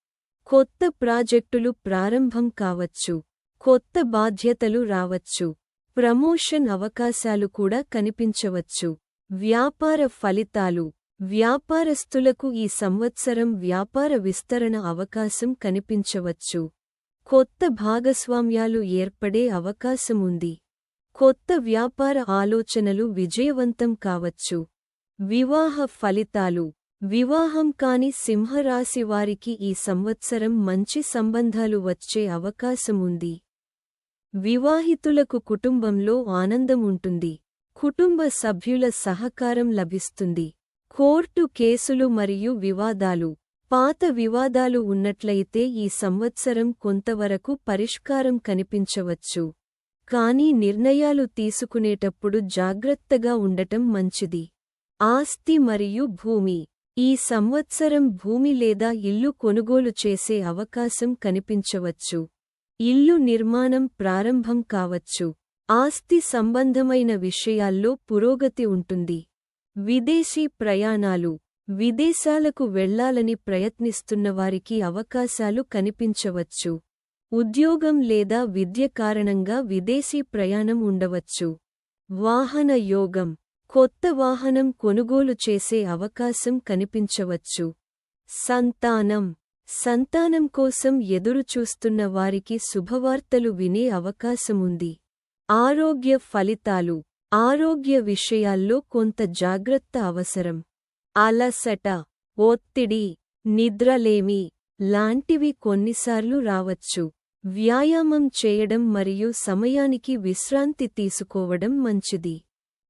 కొత్త ప్రాజెక్టులు ప్రారంభం కావచ్చు. కొత్త బాధ్యతలు రావచ్చు. ప్రమోషన్ అవకాశాలు కూడా కనిపించవచ్చు. వ్యాపార ఫలితాలు. వ్యాపారస్తులకు ఈ సంవత్సరం వ్యాపార విస్తరణ అవకాశం కనిపించవచ్చు. కొత్త భాగస్వామ్యాలు ఏర్పడే అవకాశముంది. కొత్త వ్యాపార ఆలోచనలు విజయవంతం కావచ్చు. వివాహ ఫలితాలు. వివాహం కాని సింహరాశి వారికి ఈ సంవత్సరం మంచి సంబంధాలు వచ్చే అవకాశముంది. వివాహితులకు కుటుంబంలో ఆనందం ఉంటుంది. కుటుంబ సభ్యుల సహకారం లభిస్తుంది. కోర్టు కేసులు మరియు వివాదాలు. పాత వివాదాలు ఉన్నట్లయితే ఈ సంవత్సరం కొంతవరకు పరిష్కారం కనిపించవచ్చు. కానీ నిర్ణయాలు తీసుకునేటప్పుడు జాగ్రత్తగా ఉండటం మంచిది. ఆస్తి మరియు భూమి. ఈ సంవత్సరం భూమి లేదా ఇల్లు కొనుగోలు చేసే అవకాశం కనిపించవచ్చు. ఇల్లు నిర్మాణం ప్రారంభం కావచ్చు. ఆస్తి సంబంధమైన విషయాల్లో పురోగతి ఉంటుంది. విదేశీ ప్రయాణాలు. విదేశాలకు వెళ్లాలని ప్రయత్నిస్తున్నవారికి అవకాశాలు కనిపించవచ్చు. ఉద్యోగం లేదా విద్య కారణంగా విదేశీ ప్రయాణం ఉండవచ్చు. వాహన యోగం. కొత్త వాహనం కొనుగోలు చేసే అవకాశం కనిపించవచ్చు. సంతానం. సంతానం కోసం ఎదురుచూస్తున్న వారికి శుభవార్తలు వినే అవకాశముంది. ఆరోగ్య ఫలితాలు. ఆరోగ్య విషయాల్లో కొంత జాగ్రత్త అవసరం. అలసట, ఒత్తిడి, నిద్రలేమి లాంటివి కొన్నిసార్లు రావచ్చు. వ్యాయామం చేయడం మరియు సమయానికి విశ్రాంతి తీసుకోవడం మంచిది.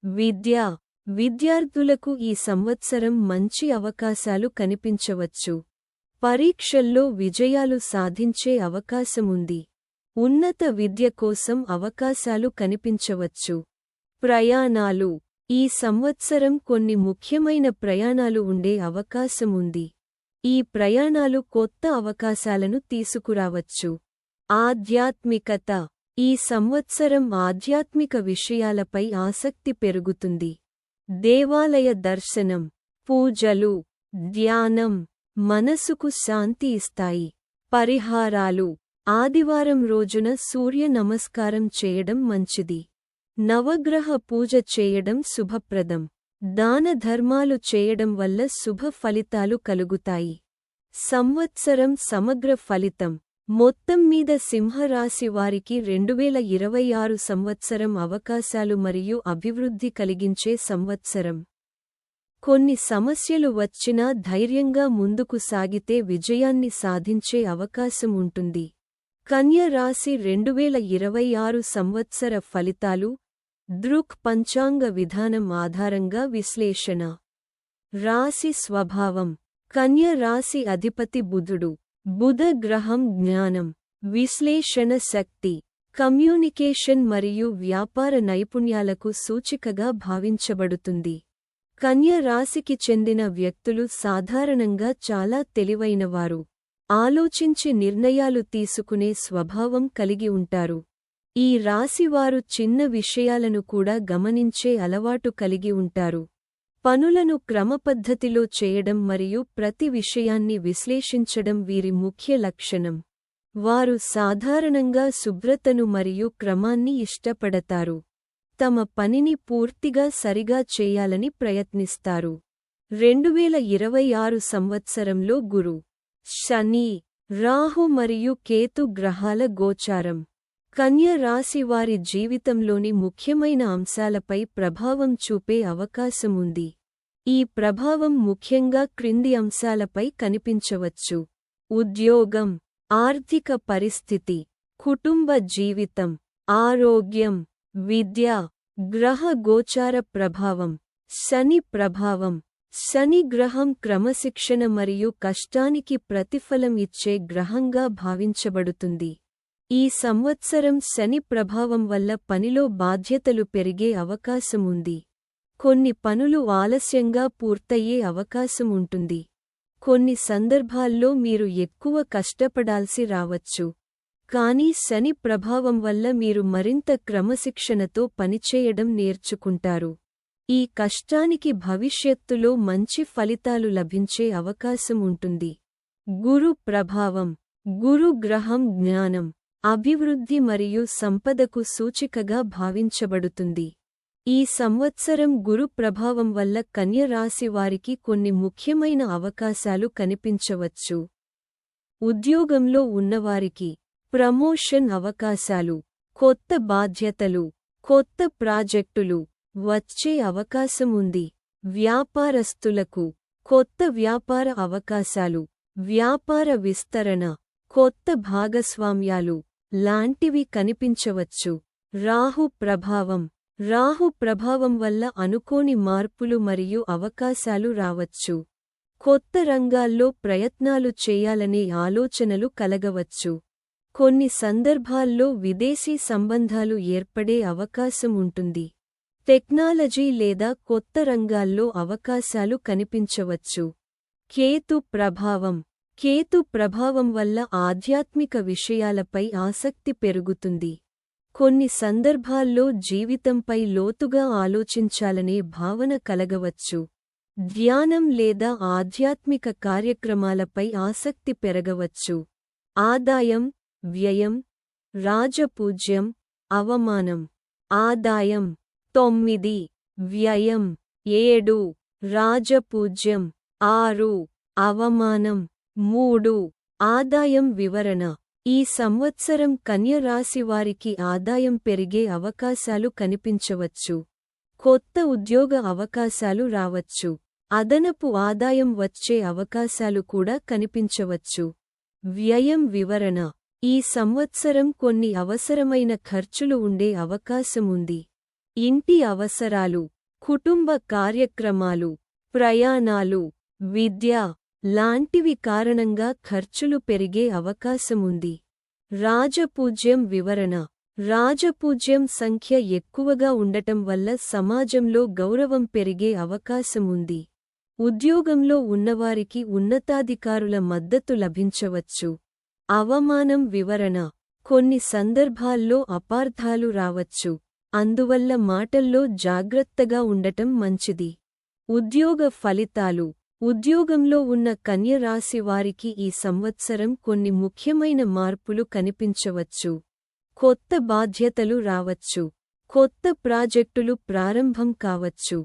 విద్య. విద్యార్థులకు ఈ సంవత్సరం మంచి అవకాశాలు కనిపించవచ్చు. పరీక్షల్లో విజయాలు సాధించే అవకాశముంది. ఉన్నత విద్య కోసం అవకాశాలు కనిపించవచ్చు. ప్రయాణాలు. ఈ సంవత్సరం కొన్ని ముఖ్యమైన ప్రయాణాలు ఉండే అవకాశముంది. ఈ ప్రయాణాలు కొత్త అవకాశాలను తీసుకురావచ్చు. ఆధ్యాత్మికత. ఈ సంవత్సరం ఆధ్యాత్మిక విషయాలపై ఆసక్తి పెరుగుతుంది. దేవాలయ దర్శనం, పూజలు, ధ్యానం మనసుకు శాంతి ఇస్తాయి. పరిహారాలు. ఆదివారం రోజున సూర్య నమస్కారం చేయడం మంచిది. నవగ్రహ పూజ చేయడం శుభప్రదం. దాన ధర్మాలు చేయడం వల్ల శుభ ఫలితాలు కలుగుతాయి. సంవత్సరం సమగ్ర ఫలితం. మొత్తం మీద సింహరాశి వారికి 2026 సంవత్సరం అవకాశాలు మరియు అభివృద్ధి కలిగించే సంవత్సరం. కొన్ని సమస్యలు వచ్చినా ధైర్యంగా ముందుకు సాగితే విజయాన్ని సాధించే అవకాశం ఉంటుంది. కన్య రాశి 2026 సంవత్సర ఫలితాలు. దృక్ పంచాంగ విధానం ఆధారంగా విశ్లేషణ. రాశి స్వభావం. కన్య రాశి అధిపతి బుధుడు. బుధ గ్రహం జ్ఞానం, విశ్లేషణ శక్తి, కమ్యూనికేషన్ మరియు వ్యాపార నైపుణ్యాలకు సూచికగా భావించబడుతుంది. కన్య రాశికి చెందిన వ్యక్తులు సాధారణంగా చాలా తెలివైనవారు. ఆలోచించి నిర్ణయాలు తీసుకునే స్వభావం కలిగి ఉంటారు. ఈ రాశివారు చిన్న విషయాలను కూడా గమనించే అలవాటు కలిగి ఉంటారు. పనులను క్రమపద్ధతిలో చేయడం మరియు ప్రతి విషయాన్ని విశ్లేషించడం వీరి ముఖ్య లక్షణం. వారు సాధారణంగా శుభ్రతను మరియు క్రమాన్ని ఇష్టపడతారు. తమ పనిని పూర్తిగా సరిగా చేయాలని ప్రయత్నిస్తారు. 2026 సంవత్సరంలో గురు, శని, రాహు మరియు కేతు గ్రహాల గోచారం కన్య రాశి వారి జీవితంలోని ముఖ్యమైన అంశాలపై ప్రభావం చూపే అవకాశం ఉంది. ఈ ప్రభావం ముఖ్యంగా క్రింది అంశాలపై కనిపించవచ్చు: ఉద్యోగం, ఆర్థిక పరిస్థితి, కుటుంబ జీవితం, ఆరోగ్యం, విద్య. గ్రహ గోచార ప్రభావం. శని ప్రభావం. శని గ్రహం క్రమశిక్షణ మరియు కష్టానికి ప్రతిఫలం ఇచ్చే గ్రహంగా భావించబడుతుంది. ఈ సంవత్సరం శని ప్రభావం వల్ల పనిలో బాధ్యతలు పెరిగే అవకాశం ఉంది. కొన్ని పనులు ఆలస్యంగా పూర్తయ్యే అవకాశం ఉంటుంది. కొన్ని సందర్భాల్లో మీరు ఎక్కువ కష్టపడాల్సి రావచ్చు. కానీ శని ప్రభావం వల్ల మీరు మరింత క్రమశిక్షణతో పనిచేయడం నేర్చుకుంటారు. ఈ కష్టానికి భవిష్యత్తులో మంచి ఫలితాలు లభించే అవకాశం ఉంటుంది. గురు ప్రభావం. గురు గ్రహం జ్ఞానం, అభివృద్ధి మరియు సంపదకు సూచికగా భావించబడుతుంది. ఈ సంవత్సరం గురు ప్రభావం వల్ల కన్య రాశి వారికి కొన్ని ముఖ్యమైన అవకాశాలు కనిపించవచ్చు. ఉద్యోగంలో ఉన్నవారికి ప్రమోషన్ అవకాశాలు, కొత్త బాధ్యతలు, కొత్త ప్రాజెక్టులు వచ్చే అవకాశం ఉంది. వ్యాపారస్తులకు కొత్త వ్యాపార అవకాశాలు, వ్యాపార విస్తరణ, కొత్త భాగస్వామ్యాలు లాంటివి కనిపించవచ్చు. రాహు ప్రభావం. రాహు ప్రభావం వల్ల అనుకోని మార్పులు మరియు అవకాశాలు రావచ్చు. కొత్త రంగాల్లో ప్రయత్నాలు చేయాలనే ఆలోచనలు కలగవచ్చు. కొన్ని సందర్భాల్లో విదేశీ సంబంధాలు ఏర్పడే అవకాశం ఉంటుంది. టెక్నాలజీ లేదా కొత్త రంగాల్లో అవకాశాలు కనిపించవచ్చు. కేతు ప్రభావం. కేతు ప్రభావం వల్ల ఆధ్యాత్మిక విషయాలపై ఆసక్తి పెరుగుతుంది. కొన్ని సందర్భాల్లో జీవితంపై లోతుగా ఆలోచించాలనే భావన కలగవచ్చు. ధ్యానం లేదా ఆధ్యాత్మిక కార్యక్రమాలపై ఆసక్తి పెరగవచ్చు. ఆదాయం, వ్యయం, రాజపూజ్యం, అవమానం. ఆదాయం 9, వ్యయం 7, రాజపూజ్యం 6, అవమానం 3. ఆదాయం వివరణ. ఈ సంవత్సరం కన్య రాశి వారికి ఆదాయం పెరిగే అవకాశాలు కనిపించవచ్చు. కొత్త ఉద్యోగ అవకాశాలు రావచ్చు. అదనపు ఆదాయం వచ్చే అవకాశాలు కూడా కనిపించవచ్చు. వ్యయం వివరణ. ఈ సంవత్సరం కొన్ని అవసరమైన ఖర్చులు ఉండే అవకాశం ఉంది. ఇంటి అవసరాలు, కుటుంబ కార్యక్రమాలు, ప్రయాణాలు, విద్య లాంటివి కారణంగా ఖర్చులు పెరిగే అవకాశముంది. రాజపూజ్యం వివరణ. రాజపూజ్యం సంఖ్య ఎక్కువగా ఉండటం వల్ల సమాజంలో గౌరవం పెరిగే అవకాశముంది. ఉద్యోగంలో ఉన్నవారికి ఉన్నతాధికారుల మద్దతు లభించవచ్చు. అవమానం వివరణ. కొన్ని సందర్భాల్లో అపార్థాలు రావచ్చు. అందువల్ల మాటల్లో జాగ్రత్తగా ఉండటం మంచిది. ఉద్యోగ ఫలితాలు. ఉద్యోగంలో ఉన్న కన్య రాశి వారికి ఈ సంవత్సరం కొన్ని ముఖ్యమైన మార్పులు కనిపించవచ్చు. కొత్త బాధ్యతలు రావచ్చు. కొత్త ప్రాజెక్టులు ప్రారంభం కావచ్చు.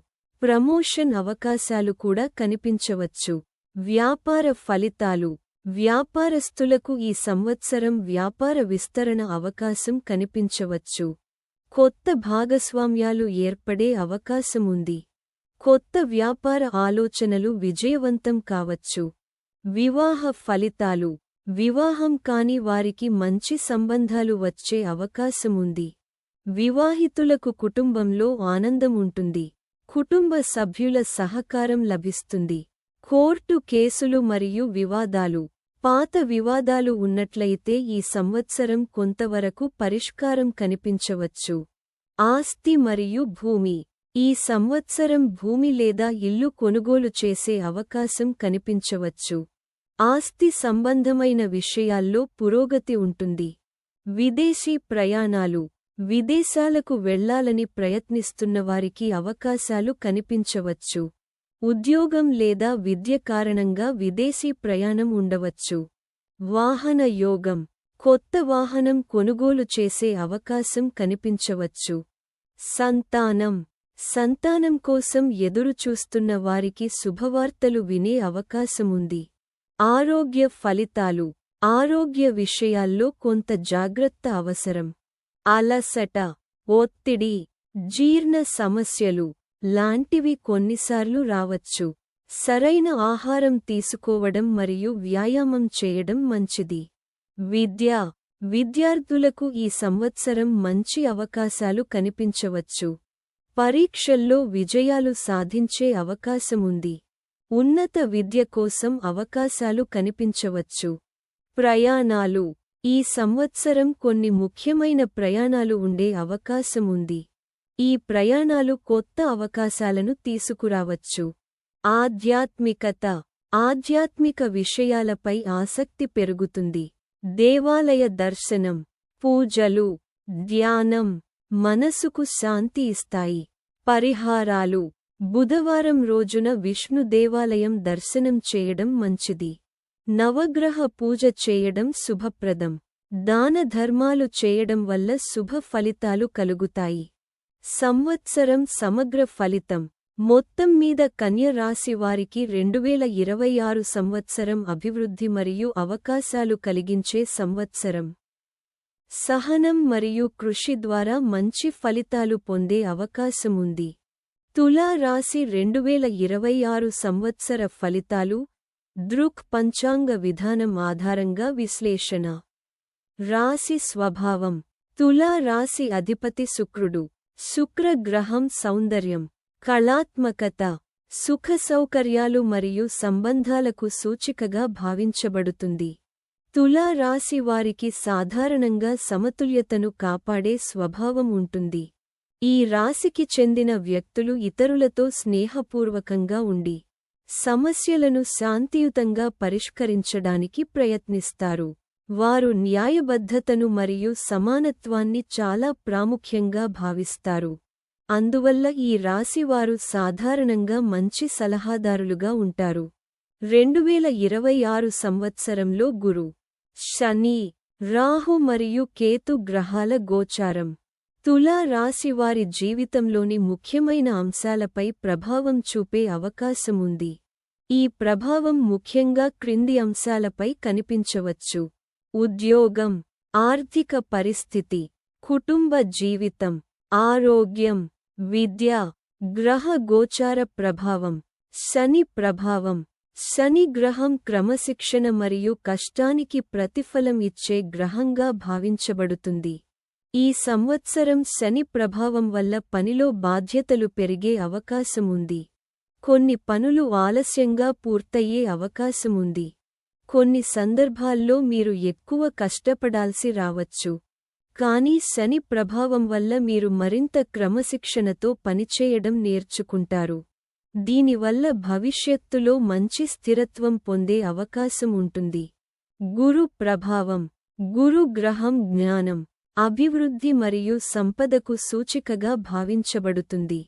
ప్రమోషన్ అవకాశాలు కూడా కనిపించవచ్చు. వ్యాపార ఫలితాలు. వ్యాపారస్తులకు ఈ సంవత్సరం వ్యాపార విస్తరణ అవకాశం కనిపించవచ్చు. కొత్త భాగస్వామ్యాలు ఏర్పడే అవకాశముంది. కొత్త వ్యాపార ఆలోచనలు విజయవంతం కావచ్చు. వివాహ ఫలితాలు. వివాహం కాని వారికి మంచి సంబంధాలు వచ్చే అవకాశముంది. వివాహితులకు కుటుంబంలో ఆనందం ఉంటుంది. కుటుంబ సభ్యుల సహకారం లభిస్తుంది. కోర్టు కేసులు మరియు వివాదాలు. పాత వివాదాలు ఉన్నట్లయితే ఈ సంవత్సరం కొంతవరకు పరిష్కారం కనిపించవచ్చు. ఆస్తి మరియు భూమి. ఈ సంవత్సరం భూమి లేదా ఇల్లు కొనుగోలు చేసే అవకాశం కనిపించవచ్చు. ఆస్తి సంబంధమైన విషయాల్లో పురోగతి ఉంటుంది. విదేశీ ప్రయాణాలు. విదేశాలకు వెళ్లాలని ప్రయత్నిస్తున్నవారికి అవకాశాలు కనిపించవచ్చు. ఉద్యోగం లేదా విద్య కారణంగా విదేశీ ప్రయాణం ఉండవచ్చు. వాహన యోగం. కొత్త వాహనం కొనుగోలు చేసే అవకాశం కనిపించవచ్చు. సంతానం. సంతానం కోసం ఎదురుచూస్తున్న వారికి శుభవార్తలు వినే అవకాశముంది. ఆరోగ్య ఫలితాలు. ఆరోగ్య విషయాల్లో కొంత జాగ్రత్త అవసరం. అలసట, ఒత్తిడి, జీర్ణ సమస్యలు లాంటివి కొన్నిసార్లు రావచ్చు. సరైన ఆహారం తీసుకోవడం మరియు వ్యాయామం చేయడం మంచిది. విద్య. విద్యార్థులకు ఈ సంవత్సరం మంచి అవకాశాలు కనిపించవచ్చు. పరీక్షల్లో విజయాలు సాధించే అవకాశముంది. ఉన్నత విద్య కోసం అవకాశాలు కనిపించవచ్చు. ప్రయాణాలు. ఈ సంవత్సరం కొన్ని ముఖ్యమైన ప్రయాణాలు ఉండే అవకాశముంది. ఈ ప్రయాణాలు కొత్త అవకాశాలను తీసుకురావచ్చు. ఆధ్యాత్మికత. ఆధ్యాత్మిక విషయాలపై ఆసక్తి పెరుగుతుంది. దేవాలయ దర్శనం, పూజలు, ధ్యానం మనసుకు శాంతి ఇస్తాయి. పరిహారాలు. బుధవారం రోజున విష్ణు దేవాలయం దర్శనం చేయడం మంచిది. నవగ్రహ పూజ చేయడం శుభప్రదం. దాన ధర్మాలు చేయడం వల్ల శుభ ఫలితాలు కలుగుతాయి. సంవత్సరం సమగ్ర ఫలితం. మొత్తం మీద కన్య రాశి వారికి 2026 సంవత్సరం అభివృద్ధి మరియు అవకాశాలు కలిగించే సంవత్సరం. సహనం మరియు కృషి ద్వారా మంచి ఫలితాలు పొందే అవకాశముంది. తులా రాశి 2026 సంవత్సర ఫలితాలు. దృక్ పంచాంగ విధానం ఆధారంగా విశ్లేషణ. రాశి స్వభావం. తులా రాశి అధిపతి శుక్రుడు. శుక్ర గ్రహం సౌందర్యం, కళాత్మకత, సుఖ సౌకర్యాలు మరియు సంబంధాలకు సూచికగా భావించబడుతుంది. తులా రాశి వారికి సాధారణంగా సమతుల్యతను కాపాడే స్వభావం ఉంటుంది. ఈ రాశికి చెందిన వ్యక్తులు ఇతరులతో స్నేహపూర్వకంగా ఉండి సమస్యలను శాంతియుతంగా పరిష్కరించడానికి ప్రయత్నిస్తారు. వారు న్యాయబద్ధతను మరియు సమానత్వాన్ని చాలా ప్రాముఖ్యంగా భావిస్తారు. అందువల్ల ఈ రాశివారు సాధారణంగా మంచి సలహాదారులుగా ఉంటారు. 2026 సంవత్సరంలో గురు, శని, రాహు మరియు కేతు గ్రహాల గోచారం తులా రాశివారి జీవితంలోని ముఖ్యమైన అంశాలపై ప్రభావం చూపే అవకాశముంది. ఈ ప్రభావం ముఖ్యంగా క్రింది అంశాలపై కనిపించవచ్చు: ఉద్యోగం, ఆర్థిక పరిస్థితి, కుటుంబ జీవితం, ఆరోగ్యం, విద్య. గ్రహ గోచార ప్రభావం. శని ప్రభావం. శని గ్రహం క్రమశిక్షణ మరియు కష్టానికి ప్రతిఫలం ఇచ్చే గ్రహంగా భావించబడుతుంది. ఈ సంవత్సరం శని ప్రభావం వల్ల పనిలో బాధ్యతలు పెరిగే అవకాశముంది. కొన్ని పనులు ఆలస్యంగా పూర్తయ్యే అవకాశముంది. కొన్ని సందర్భాల్లో మీరు ఎక్కువ కష్టపడాల్సి రావచ్చు. కానీ శని ప్రభావం వల్ల మీరు మరింత క్రమశిక్షణతో పనిచేయడం నేర్చుకుంటారు. దీనివల్ల భవిష్యత్తులో మంచి స్థిరత్వం పొందే అవకాశం ఉంటుంది. గురు ప్రభావం. గురు గ్రహం జ్ఞానం, అభివృద్ధి మరియు సంపదకు సూచికగా భావించబడుతుంది.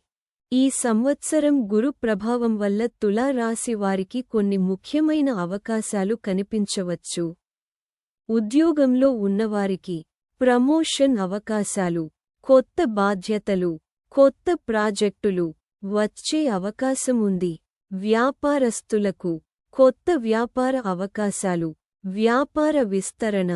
ఈ సంవత్సరం గురు ప్రభావం వల్ల తులా రాశి వారికి కొన్ని ముఖ్యమైన అవకాశాలు కనిపించవచ్చు. ఉద్యోగంలో ఉన్నవారికి ప్రమోషన్ అవకాశాలు, కొత్త బాధ్యతలు, కొత్త ప్రాజెక్టులు వచ్చే అవకాశం ఉంది. వ్యాపారస్తులకు కొత్త వ్యాపార అవకాశాలు, వ్యాపార విస్తరణ,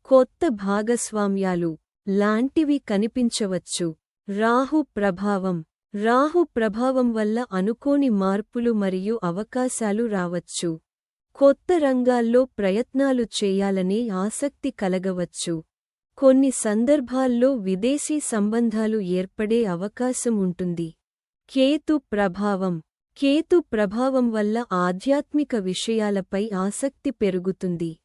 కొత్త భాగస్వామ్యాలు లాంటివి కనిపించవచ్చు. రాహు ప్రభావం. రాహు ప్రభావం వల్ల అనుకోని మార్పులు మరియు అవకాశాలు రావచ్చు. కొత్త రంగాల్లో ప్రయత్నాలు చేయాలనే ఆసక్తి కలగవచ్చు. కొన్ని సందర్భాల్లో విదేశీ సంబంధాలు ఏర్పడే అవకాశం ఉంటుంది. కేతు ప్రభావం. కేతు ప్రభావం వల్ల ఆధ్యాత్మిక విషయాలపై ఆసక్తి పెరుగుతుంది.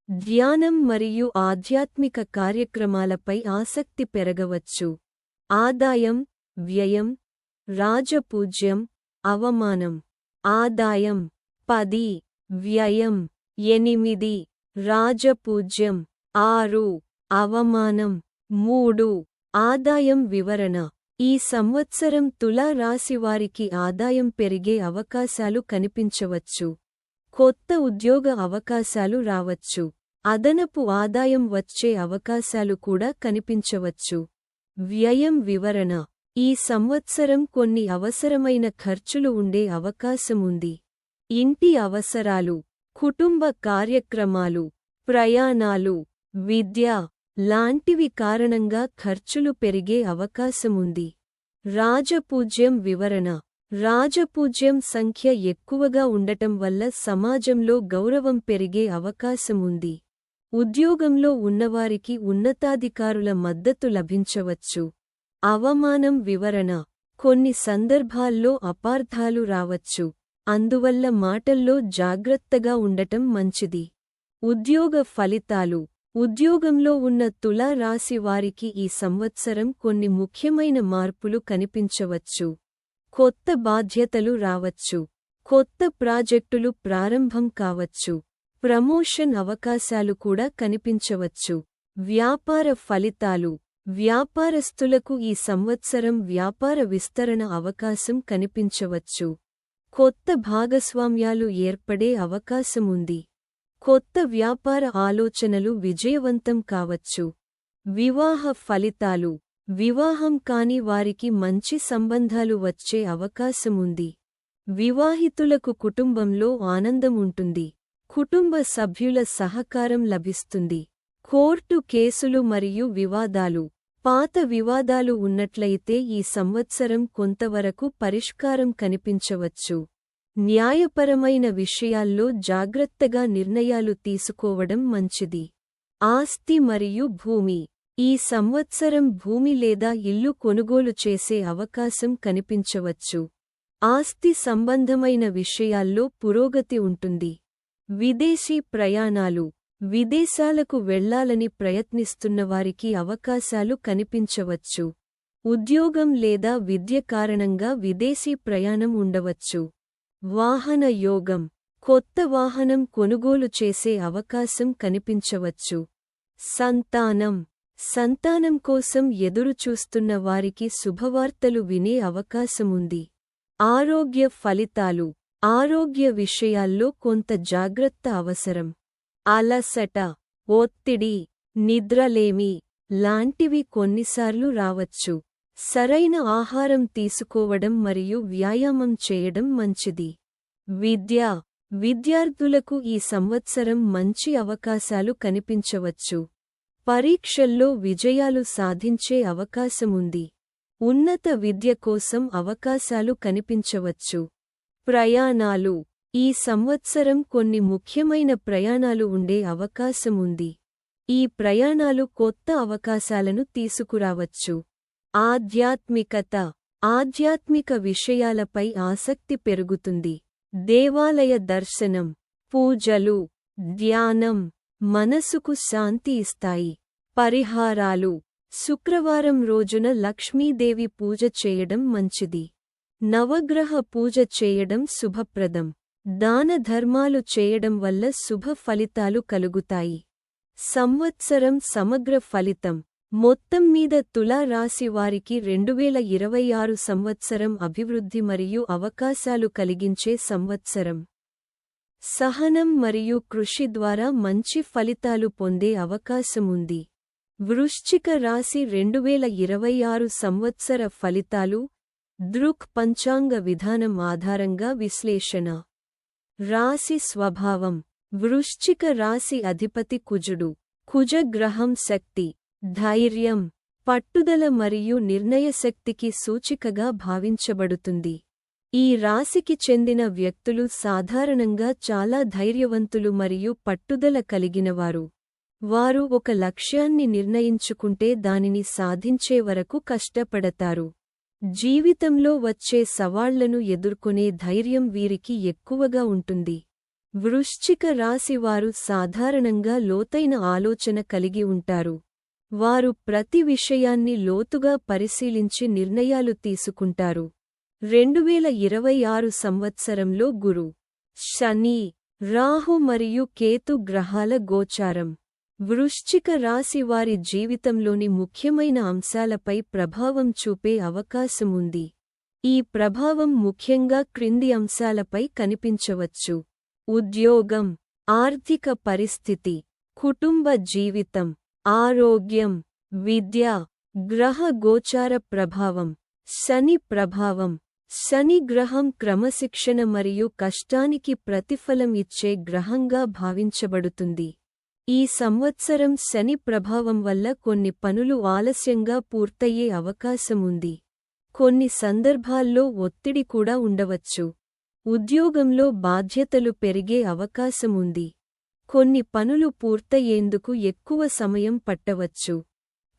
ధ్యానం మరియు ఆధ్యాత్మిక కార్యక్రమాలపై ఆసక్తి పెరగవచ్చు. ఆదాయం, వ్యయం, రాజపూజ్యం, అవమానం. ఆదాయం 10, వ్యయం 8, రాజపూజ్యం 6, అవమానం 3. ఆదాయం వివరణ. ఈ సంవత్సరం తులా రాశివారికి ఆదాయం పెరిగే అవకాశాలు కనిపించవచ్చు. కొత్త ఉద్యోగ అవకాశాలు రావచ్చు. అదనపు ఆదాయం వచ్చే అవకాశాలు కూడా కనిపించవచ్చు. వ్యయం వివరణ. ఈ సంవత్సరం కొన్ని అవసరమైన ఖర్చులు ఉండే అవకాశముంది. ఇంటి అవసరాలు, కుటుంబ కార్యక్రమాలు, ప్రయాణాలు, విద్య లాంటివి కారణంగా ఖర్చులు పెరిగే అవకాశముంది. రాజపూజ్యం వివరణ. రాజపూజ్యం సంఖ్య ఎక్కువగా ఉండటం వల్ల సమాజంలో గౌరవం పెరిగే అవకాశముంది. ఉద్యోగంలో ఉన్నవారికి ఉన్నతాధికారుల మద్దతు లభించవచ్చు. అవమానం వివరణ. కొన్ని సందర్భాల్లో అపార్థాలు రావచ్చు. అందువల్ల మాటల్లో జాగ్రత్తగా ఉండటం మంచిది. ఉద్యోగ ఫలితాలు. ఉద్యోగంలో ఉన్న తులా రాశి వారికి ఈ సంవత్సరం కొన్ని ముఖ్యమైన మార్పులు కనిపించవచ్చు. కొత్త బాధ్యతలు రావచ్చు. కొత్త ప్రాజెక్టులు ప్రారంభం కావచ్చు. ప్రమోషన్ అవకాశాలు కూడా కనిపించవచ్చు. వ్యాపార ఫలితాలు. వ్యాపారస్తులకు ఈ సంవత్సరం వ్యాపార విస్తరణ అవకాశం కనిపించవచ్చు. కొత్త భాగస్వామ్యాలు ఏర్పడే అవకాశముంది. కొత్త వ్యాపార ఆలోచనలు విజయవంతం కావచ్చు. వివాహ ఫలితాలు. వివాహం కాని వారికి మంచి సంబంధాలు వచ్చే అవకాశముంది. వివాహితులకు కుటుంబంలో ఆనందముంటుంది. కుటుంబ సభ్యుల సహకారం లభిస్తుంది. కోర్టు కేసులు మరియు వివాదాలు. పాత వివాదాలు ఉన్నట్లయితే ఈ సంవత్సరం కొంతవరకు పరిష్కారం కనిపించవచ్చు. న్యాయపరమైన విషయాల్లో జాగ్రత్తగా నిర్ణయాలు తీసుకోవడం మంచిది. ఆస్తి మరియు భూమి. ఈ సంవత్సరం భూమి లేదా ఇల్లు కొనుగోలు చేసే అవకాశం కనిపించవచ్చు. ఆస్తి సంబంధమైన విషయాల్లో పురోగతి ఉంటుంది. విదేశీ ప్రయాణాలు. విదేశాలకు వెళ్లాలని ప్రయత్నిస్తున్నవారికి అవకాశాలు కనిపించవచ్చు. ఉద్యోగం లేదా విద్య కారణంగా విదేశీ ప్రయాణం ఉండవచ్చు. వాహన యోగం. కొత్త వాహనం కొనుగోలు చేసే అవకాశం కనిపించవచ్చు. సంతానం. సంతానం కోసం ఎదురుచూస్తున్న వారికి శుభవార్తలు వినే అవకాశముంది. ఆరోగ్య ఫలితాలు. ఆరోగ్య విషయాల్లో కొంత జాగ్రత్త అవసరం. అలసట, ఒత్తిడి, నిద్రలేమి లాంటివి కొన్నిసార్లు రావచ్చు. సరైన ఆహారం తీసుకోవడం మరియు వ్యాయామం చేయడం మంచిది. విద్య. విద్యార్థులకు ఈ సంవత్సరం మంచి అవకాశాలు కనిపించవచ్చు. పరీక్షల్లో విజయాలు సాధించే అవకాశముంది. ఉన్నత విద్య కోసం అవకాశాలు కనిపించవచ్చు. ప్రయాణాలు. ఈ సంవత్సరం కొన్ని ముఖ్యమైన ప్రయాణాలు ఉండే అవకాశముంది. ఈ ప్రయాణాలు కొత్త అవకాశాలను తీసుకురావచ్చు. ఆధ్యాత్మికత. ఆధ్యాత్మిక విషయాలపై ఆసక్తి పెరుగుతుంది. దేవాలయ దర్శనం, పూజలు, ధ్యానం మనసుకు శాంతి ఇస్తాయి. పరిహారాలు. శుక్రవారం రోజున లక్ష్మీదేవి పూజ చేయడం మంచిది. నవగ్రహ పూజ చేయడం శుభప్రదం. దాన ధర్మాలు చేయడం వల్ల శుభ ఫలితాలు కలుగుతాయి. సంవత్సరం సమగ్ర ఫలితం. మొత్తం మీద తులా రాశి వారికి 2026 సంవత్సరం అభివృద్ధి మరియు అవకాశాలు కలిగించే సంవత్సరం. సహనం మరియు కృషి ద్వారా మంచి ఫలితాలు పొందే అవకాశముంది. వృశ్చిక రాశి 2026 సంవత్సర ఫలితాలు. దృక్ పంచాంగ విధానం ఆధారంగా విశ్లేషణ. రాశి స్వభావం. వృశ్చిక రాశి అధిపతి కుజుడు. కుజ గ్రహం శక్తి, ధైర్యం, పట్టుదల మరియు నిర్ణయశక్తికి సూచికగా భావించబడుతుంది. ఈ రాశికి చెందిన వ్యక్తులు సాధారణంగా చాలా ధైర్యవంతులు మరియు పట్టుదల కలిగినవారు. వారు ఒక లక్ష్యాన్ని నిర్ణయించుకుంటే దానిని సాధించే వరకు కష్టపడతారు. జీవితంలో వచ్చే సవాళ్లను ఎదుర్కొనే ధైర్యం వీరికి ఎక్కువగా ఉంటుంది. వృశ్చిక రాశివారు సాధారణంగా లోతైన ఆలోచన కలిగి ఉంటారు. వారు ప్రతి విషయాన్ని లోతుగా పరిశీలించి నిర్ణయాలు తీసుకుంటారు. 2026 సంవత్సరంలో గురు, శని, రాహు మరియు కేతు గ్రహాల గోచారం వృశ్చిక రాశి వారి జీవితంలోని ముఖ్యమైన అంశాలపై ప్రభావం చూపే అవకాశముంది. ఈ ప్రభావం ముఖ్యంగా క్రింది అంశాలపై కనిపించవచ్చు: ఉద్యోగం, ఆర్థిక పరిస్థితి, కుటుంబ జీవితం, ఆరోగ్యం, విద్య. గ్రహ గోచార ప్రభావం. శని ప్రభావం. శని గ్రహం క్రమశిక్షణ మరియు కష్టానికి ప్రతిఫలం ఇచ్చే గ్రహంగా భావించబడుతుంది. ఈ సంవత్సరం శని ప్రభావం వల్ల కొన్ని పనులు ఆలస్యంగా పూర్తయ్యే అవకాశముంది. కొన్ని సందర్భాల్లో ఒత్తిడి కూడా ఉండవచ్చు. ఉద్యోగంలో బాధ్యతలు పెరిగే అవకాశముంది. కొన్ని పనులు పూర్తయ్యేందుకు ఎక్కువ సమయం పట్టవచ్చు.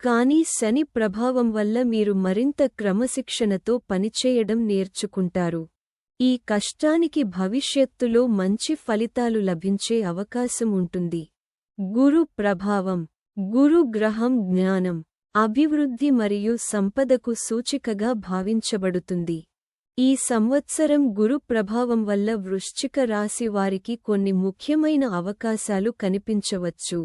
కానీ శని ప్రభావం వల్ల మీరు మరింత క్రమశిక్షణతో పనిచేయడం నేర్చుకుంటారు. ఈ కష్టానికి భవిష్యత్తులో మంచి ఫలితాలు లభించే అవకాశం ఉంటుంది. గురు ప్రభావం. గురు గ్రహం జ్ఞానం, అభివృద్ధి మరియు సంపదకు సూచికగా భావించబడుతుంది. ఈ సంవత్సరం గురు ప్రభావం వల్ల వృశ్చిక రాశి వారికి కొన్ని ముఖ్యమైన అవకాశాలు కనిపించవచ్చు.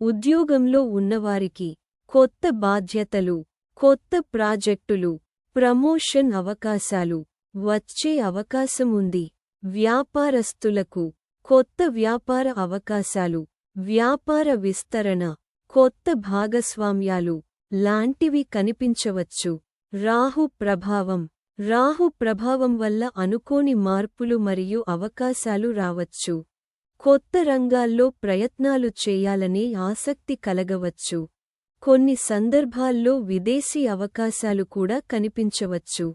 ఉద్యోగంలో ఉన్నవారికి కొత్త బాధ్యతలు, కొత్త ప్రాజెక్టులు, ప్రమోషన్ అవకాశాలు వచ్చే అవకాశం ఉంది. వ్యాపారస్తులకు కొత్త వ్యాపార అవకాశాలు, వ్యాపార విస్తరణ, కొత్త భాగస్వామ్యాలు లాంటివి కనిపించవచ్చు. రాహు ప్రభావం. రాహు ప్రభావం వల్ల అనుకోని మార్పులు మరియు అవకాశాలు రావచ్చు. కొత్త రంగాల్లో ప్రయత్నాలు చేయాలనే ఆసక్తి కలగవచ్చు. కొన్ని సందర్భాల్లో విదేశీ అవకాశాలు కూడా కనిపించవచ్చు.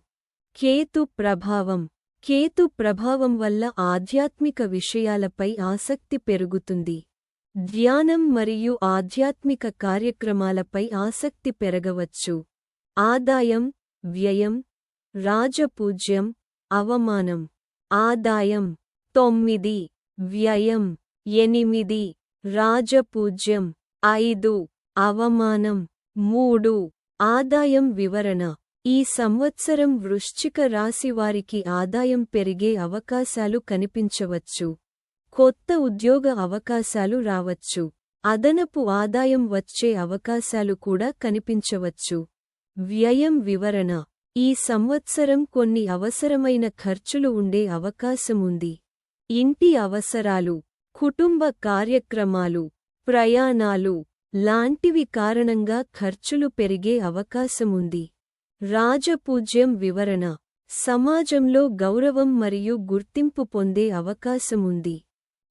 కేతు ప్రభావం. కేతు ప్రభావం వల్ల ఆధ్యాత్మిక విషయాలపై ఆసక్తి పెరుగుతుంది. ధ్యానం మరియు ఆధ్యాత్మిక కార్యక్రమాలపై ఆసక్తి పెరగవచ్చు. ఆదాయం, వ్యయం, రాజపూజ్యం, అవమానం. ఆదాయం 9, వ్యయం 8, రాజపూజ్యం 5, అవమానం 3. ఆదాయం వివరణ. ఈ సంవత్సరం వృశ్చిక రాశి వారికి ఆదాయం పెరిగే అవకాశాలు కనిపించవచ్చు. కొత్త ఉద్యోగ అవకాశాలు రావచ్చు. అదనపు ఆదాయం వచ్చే అవకాశాలు కూడా కనిపించవచ్చు. వ్యయం వివరణ. ఈ సంవత్సరం కొన్ని అవసరమైన ఖర్చులు ఉండే అవకాశముంది. ఇంటి అవసరాలు, కుటుంబ కార్యక్రమాలు, ప్రయాణాలు లాంటివి కారణంగా ఖర్చులు పెరిగే అవకాశముంది. రాజపూజ్యం వివరణ. సమాజంలో గౌరవం మరియు గుర్తింపు పొందే అవకాశముంది.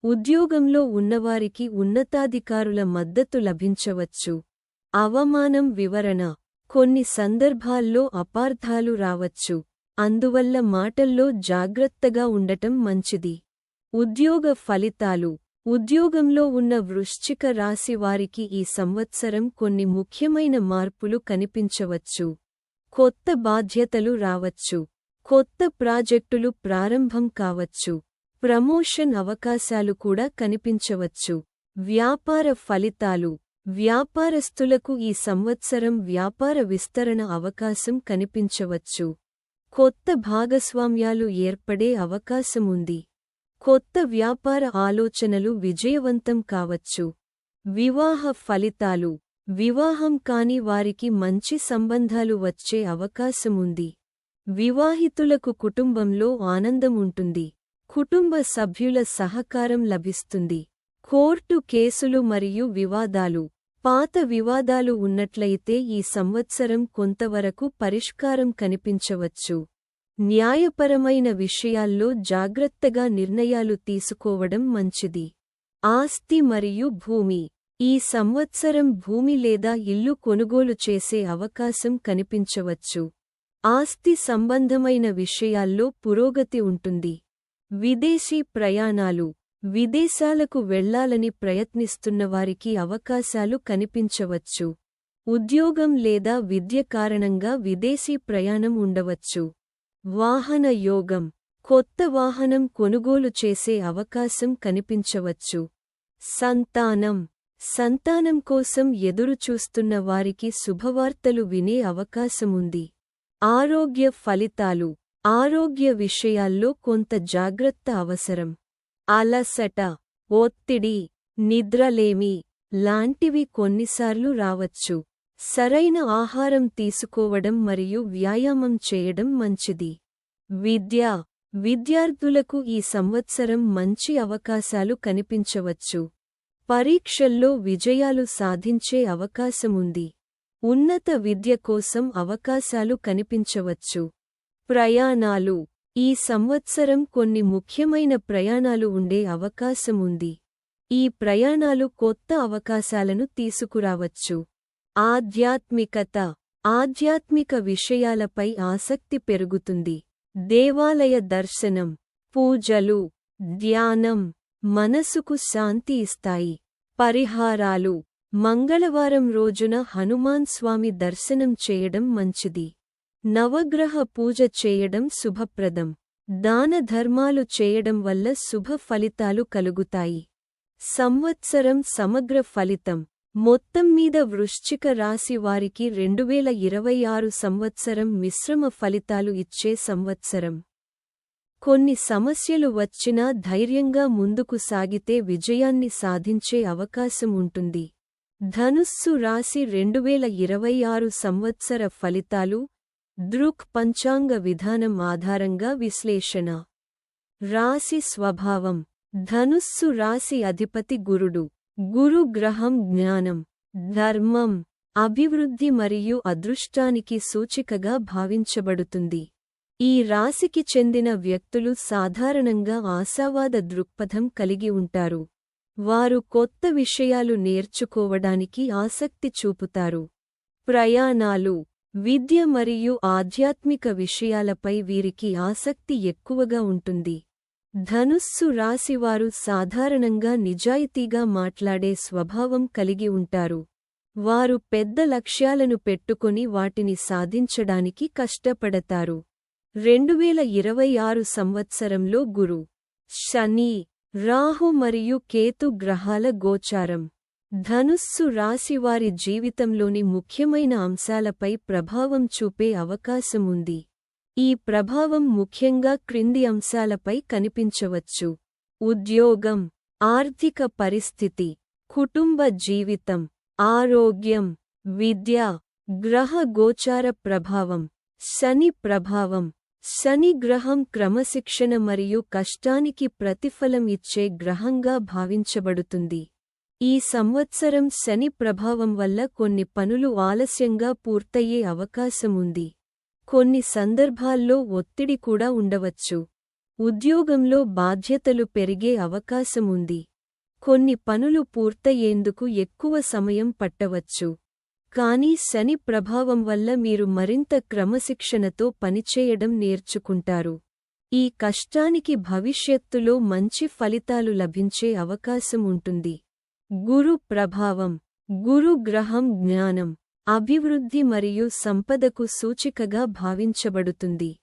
ఉద్యోగంలో ఉన్నవారికి ఉన్నతాధికారుల మద్దతు లభించవచ్చు. అవమానం వివరణ. కొన్ని సందర్భాల్లో అపార్థాలు రావచ్చు. అందువల్ల మాటల్లో జాగ్రత్తగా ఉండటం మంచిది. ఉద్యోగ ఫలితాలు. ఉద్యోగంలో ఉన్న వృశ్చిక రాశి వారికి ఈ సంవత్సరం కొన్ని ముఖ్యమైన మార్పులు కనిపించవచ్చు. కొత్త బాధ్యతలు రావచ్చు. కొత్త ప్రాజెక్టులు ప్రారంభం కావచ్చు. ప్రమోషన్ అవకాశాలు కూడా కనిపించవచ్చు. వ్యాపార ఫలితాలు. వ్యాపారస్తులకు ఈ సంవత్సరం వ్యాపార విస్తరణ అవకాశం కనిపించవచ్చు. కొత్త భాగస్వామ్యాలు ఏర్పడే అవకాశముంది. కొత్త వ్యాపార ఆలోచనలు విజయవంతం కావచ్చు. వివాహ ఫలితాలు. వివాహం కాని వారికి మంచి సంబంధాలు వచ్చే అవకాశముంది. వివాహితులకు కుటుంబంలో ఆనందం ఉంటుంది. కుటుంబ సభ్యుల సహకారం లభిస్తుంది. కోర్టు కేసులు మరియు వివాదాలు. పాత వివాదాలు ఉన్నట్లయితే ఈ సంవత్సరం కొంతవరకు పరిష్కారం కనిపించవచ్చు. న్యాయపరమైన విషయాల్లో జాగ్రత్తగా నిర్ణయాలు తీసుకోవడం మంచిది. ఆస్తి మరియు భూమి. ఈ సంవత్సరం భూమి లేదా ఇల్లు కొనుగోలు చేసే అవకాశం కనిపించవచ్చు. ఆస్తి సంబంధమైన విషయాల్లో పురోగతి ఉంటుంది. విదేశీ ప్రయాణాలు. విదేశాలకు వెళ్లాలని ప్రయత్నిస్తున్నవారికి అవకాశాలు కనిపించవచ్చు. ఉద్యోగం లేదా విద్య కారణంగా విదేశీ ప్రయాణం ఉండవచ్చు. వాహన యోగం. కొత్త వాహనం కొనుగోలు చేసే అవకాశం కనిపించవచ్చు. సంతానం. సంతానం కోసం ఎదురుచూస్తున్న వారికి శుభవార్తలు వినే అవకాశముంది. ఆరోగ్య ఫలితాలు. ఆరోగ్య విషయాల్లో కొంత జాగ్రత్త అవసరం. అలసట, ఒత్తిడి, నిద్రలేమి లాంటివి కొన్నిసార్లు రావచ్చు. సరైన ఆహారం తీసుకోవడం మరియు వ్యాయామం చేయడం మంచిది. విద్య. విద్యార్థులకు ఈ సంవత్సరం మంచి అవకాశాలు కనిపించవచ్చు. పరీక్షల్లో విజయాలు సాధించే అవకాశముంది. ఉన్నత విద్య కోసం అవకాశాలు కనిపించవచ్చు. ప్రయాణాలు. ఈ సంవత్సరం కొన్ని ముఖ్యమైన ప్రయాణాలు ఉండే అవకాశముంది. ఈ ప్రయాణాలు కొత్త అవకాశాలను తీసుకురావచ్చు. ఆధ్యాత్మికత. ఆధ్యాత్మిక విషయాలపై ఆసక్తి పెరుగుతుంది. దేవాలయ దర్శనం, పూజలు, ధ్యానం మనసుకు శాంతి ఇస్తాయి. పరిహారాలు. మంగళవారం రోజున హనుమాన్ స్వామి దర్శనం చేయడం మంచిది. నవగ్రహ పూజ చేయడం శుభప్రదం. దాన ధర్మాలు చేయడం వల్ల శుభ ఫలితాలు కలుగుతాయి. సంవత్సరం సమగ్ర ఫలితం. మొత్తం మీద వృశ్చిక రాశి వారికి 2026 సంవత్సరం మిశ్రమ ఫలితాలు ఇచ్చే సంవత్సరం. కొన్ని సమస్యలు వచ్చినా ధైర్యంగా ముందుకు సాగితే విజయాన్ని సాధించే అవకాశం ఉంటుంది. ధనుస్సు రాశి 2026 సంవత్సర ఫలితాలు. దృక్ పంచాంగ విధానం ఆధారంగా విశ్లేషణ. రాశి స్వభావం. ధనుస్సు రాశి అధిపతి గురుడు. గురు గ్రహం జ్ఞానం, ధర్మం, అభివృద్ధి మరియు అదృష్టానికి సూచికగా భావించబడుతుంది. ఈ రాశికి చెందిన వ్యక్తులు సాధారణంగా ఆశావాద దృక్పథం కలిగి ఉంటారు. వారు కొత్త విషయాలు నేర్చుకోవడానికి ఆసక్తి చూపుతారు. ప్రయాణాలు. విద్య మరియు ఆధ్యాత్మిక విషయాలపై వీరికి ఆసక్తి ఎక్కువగా ఉంటుంది. ధనుస్సు రాశివారు సాధారణంగా నిజాయితీగా మాట్లాడే స్వభావం కలిగి ఉంటారు. వారు పెద్ద లక్ష్యాలను పెట్టుకొని వాటిని సాధించడానికి కష్టపడతారు. 2026 సంవత్సరంలో గురు, శని, రాహు మరియు కేతు గ్రహాల గోచారం ధనుస్సు రాశివారి జీవితంలోని ముఖ్యమైన అంశాలపై ప్రభావం చూపే అవకాశముంది. ఈ ప్రభావం ముఖ్యంగా క్రింది అంశాలపై కనిపించవచ్చు. ఉద్యోగం, ఆర్థిక పరిస్థితి, కుటుంబ జీవితం, ఆరోగ్యం, విద్య. గ్రహ గోచార ప్రభావం. శని ప్రభావం. శని గ్రహం క్రమశిక్షణ మరియు కష్టానికి ప్రతిఫలం ఇచ్చే గ్రహంగా భావించబడుతుంది. ఈ సంవత్సరం శని ప్రభావం వల్ల కొన్ని పనులు ఆలస్యంగా పూర్తయ్యే అవకాశముంది. కొన్ని సందర్భాల్లో ఒత్తిడి కూడా ఉండవచ్చు. ఉద్యోగంలో బాధ్యతలు పెరిగే అవకాశముంది. కొన్ని పనులు పూర్తయ్యేందుకు ఎక్కువ సమయం పట్టవచ్చు. కానీ శని ప్రభావం వల్ల మీరు మరింత క్రమశిక్షణతో పనిచేయడం నేర్చుకుంటారు. ఈ కష్టానికి భవిష్యత్తులో మంచి ఫలితాలు లభించే అవకాశం ఉంటుంది. గురు ప్రభావం. గురు గ్రహం జ్ఞానం, అభివృద్ధి మరియు సంపదకు సూచికగా భావించబడుతుంది.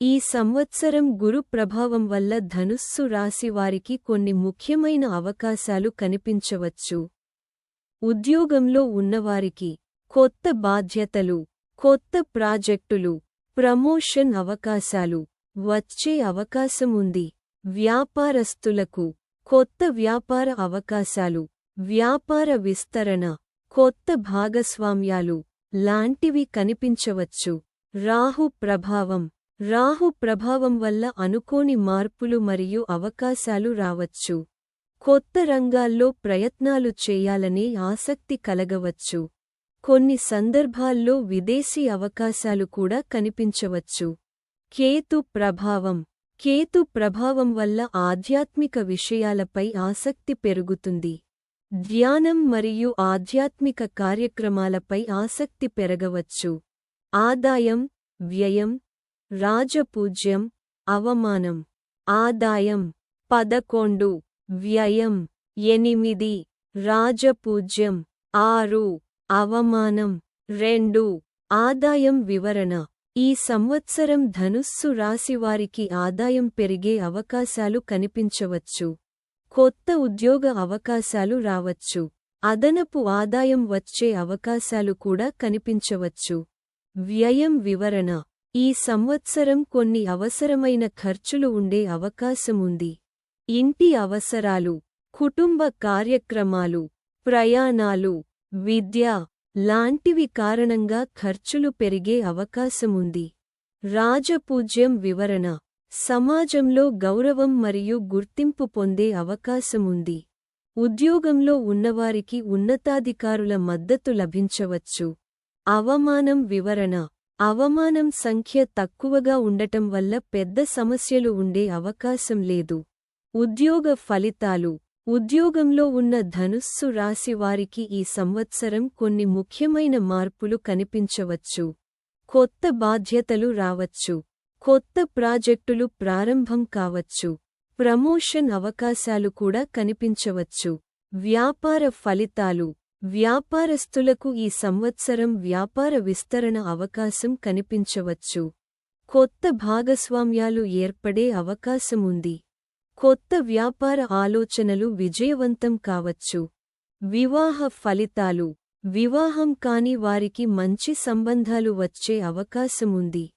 ఈ సంవత్సరం గురు ప్రభావం వల్ల ధనుస్సు రాశి వారికి కొన్ని ముఖ్యమైన అవకాశాలు కనిపించవచ్చు. ఉద్యోగంలో ఉన్నవారికి కొత్త బాధ్యతలు, కొత్త ప్రాజెక్టులు, ప్రమోషన్ అవకాశాలు వచ్చే అవకాశం ఉంది. వ్యాపారస్తులకు కొత్త వ్యాపార అవకాశాలు, వ్యాపార విస్తరణ, కొత్త భాగస్వామ్యాలు లాంటివి కనిపించవచ్చు. రాహు ప్రభావం. రాహు ప్రభావం వల్ల అనుకోని మార్పులు మరియు అవకాశాలు రావచ్చు. కొత్త రంగాల్లో ప్రయత్నాలు చేయాలనే ఆసక్తి కలగవచ్చు. కొన్ని సందర్భాల్లో విదేశీ అవకాశాలు కూడా కనిపించవచ్చు. కేతు ప్రభావం. కేతు ప్రభావం వల్ల ఆధ్యాత్మిక విషయాలపై ఆసక్తి పెరుగుతుంది. ధ్యానం మరియు ఆధ్యాత్మిక కార్యక్రమాలపై ఆసక్తి పెరగవచ్చు. ఆదాయం, వ్యయం, రాజపూజ్యం, అవమానం. ఆదాయం 11, వ్యయం 8, రాజపూజ్యం 6, అవమానం 2. ఆదాయం వివరణ. ఈ సంవత్సరం ధనుస్సు రాశివారికి ఆదాయం పెరిగే అవకాశాలు కనిపించవచ్చు. కొత్త ఉద్యోగ అవకాశాలు రావచ్చు. అదనపు ఆదాయం వచ్చే అవకాశాలు కూడా కనిపించవచ్చు. వ్యయం వివరణ. ఈ సంవత్సరం కొన్ని అవసరమైన ఖర్చులు ఉండే అవకాశముంది. ఇంటి అవసరాలు, కుటుంబ కార్యక్రమాలు, ప్రయాణాలు, విద్య లాంటివి కారణంగా ఖర్చులు పెరిగే అవకాశముంది. రాజపూజ్యం వివరణ. సమాజంలో గౌరవం మరియు గుర్తింపు పొందే అవకాశముంది. ఉద్యోగంలో ఉన్నవారికి ఉన్నతాధికారుల మద్దతు లభించవచ్చు. అవమానం వివరణ. అవమానం సంఖ్య తక్కువగా ఉండటం వల్ల పెద్ద సమస్యలు ఉండే అవకాశం లేదు. ఉద్యోగ ఫలితాలు. ఉద్యోగంలో ఉన్న ధనుస్సు రాశి వారికి ఈ సంవత్సరం కొన్ని ముఖ్యమైన మార్పులు కనిపించవచ్చు. కొత్త బాధ్యతలు రావచ్చు. కొత్త ప్రాజెక్టులు ప్రారంభం కావచ్చు. ప్రమోషన్ అవకాశాలు కూడా కనిపించవచ్చు. వ్యాపార ఫలితాలు. వ్యాపారస్తులకు ఈ సంవత్సరం వ్యాపార విస్తరణ అవకాశం కనిపించవచ్చు. కొత్త భాగస్వామ్యాలు ఏర్పడే అవకాశముంది. కొత్త వ్యాపార ఆలోచనలు విజయవంతం కావచ్చు. వివాహ ఫలితాలు. వివాహం కాని వారికి మంచి సంబంధాలు వచ్చే అవకాశముంది.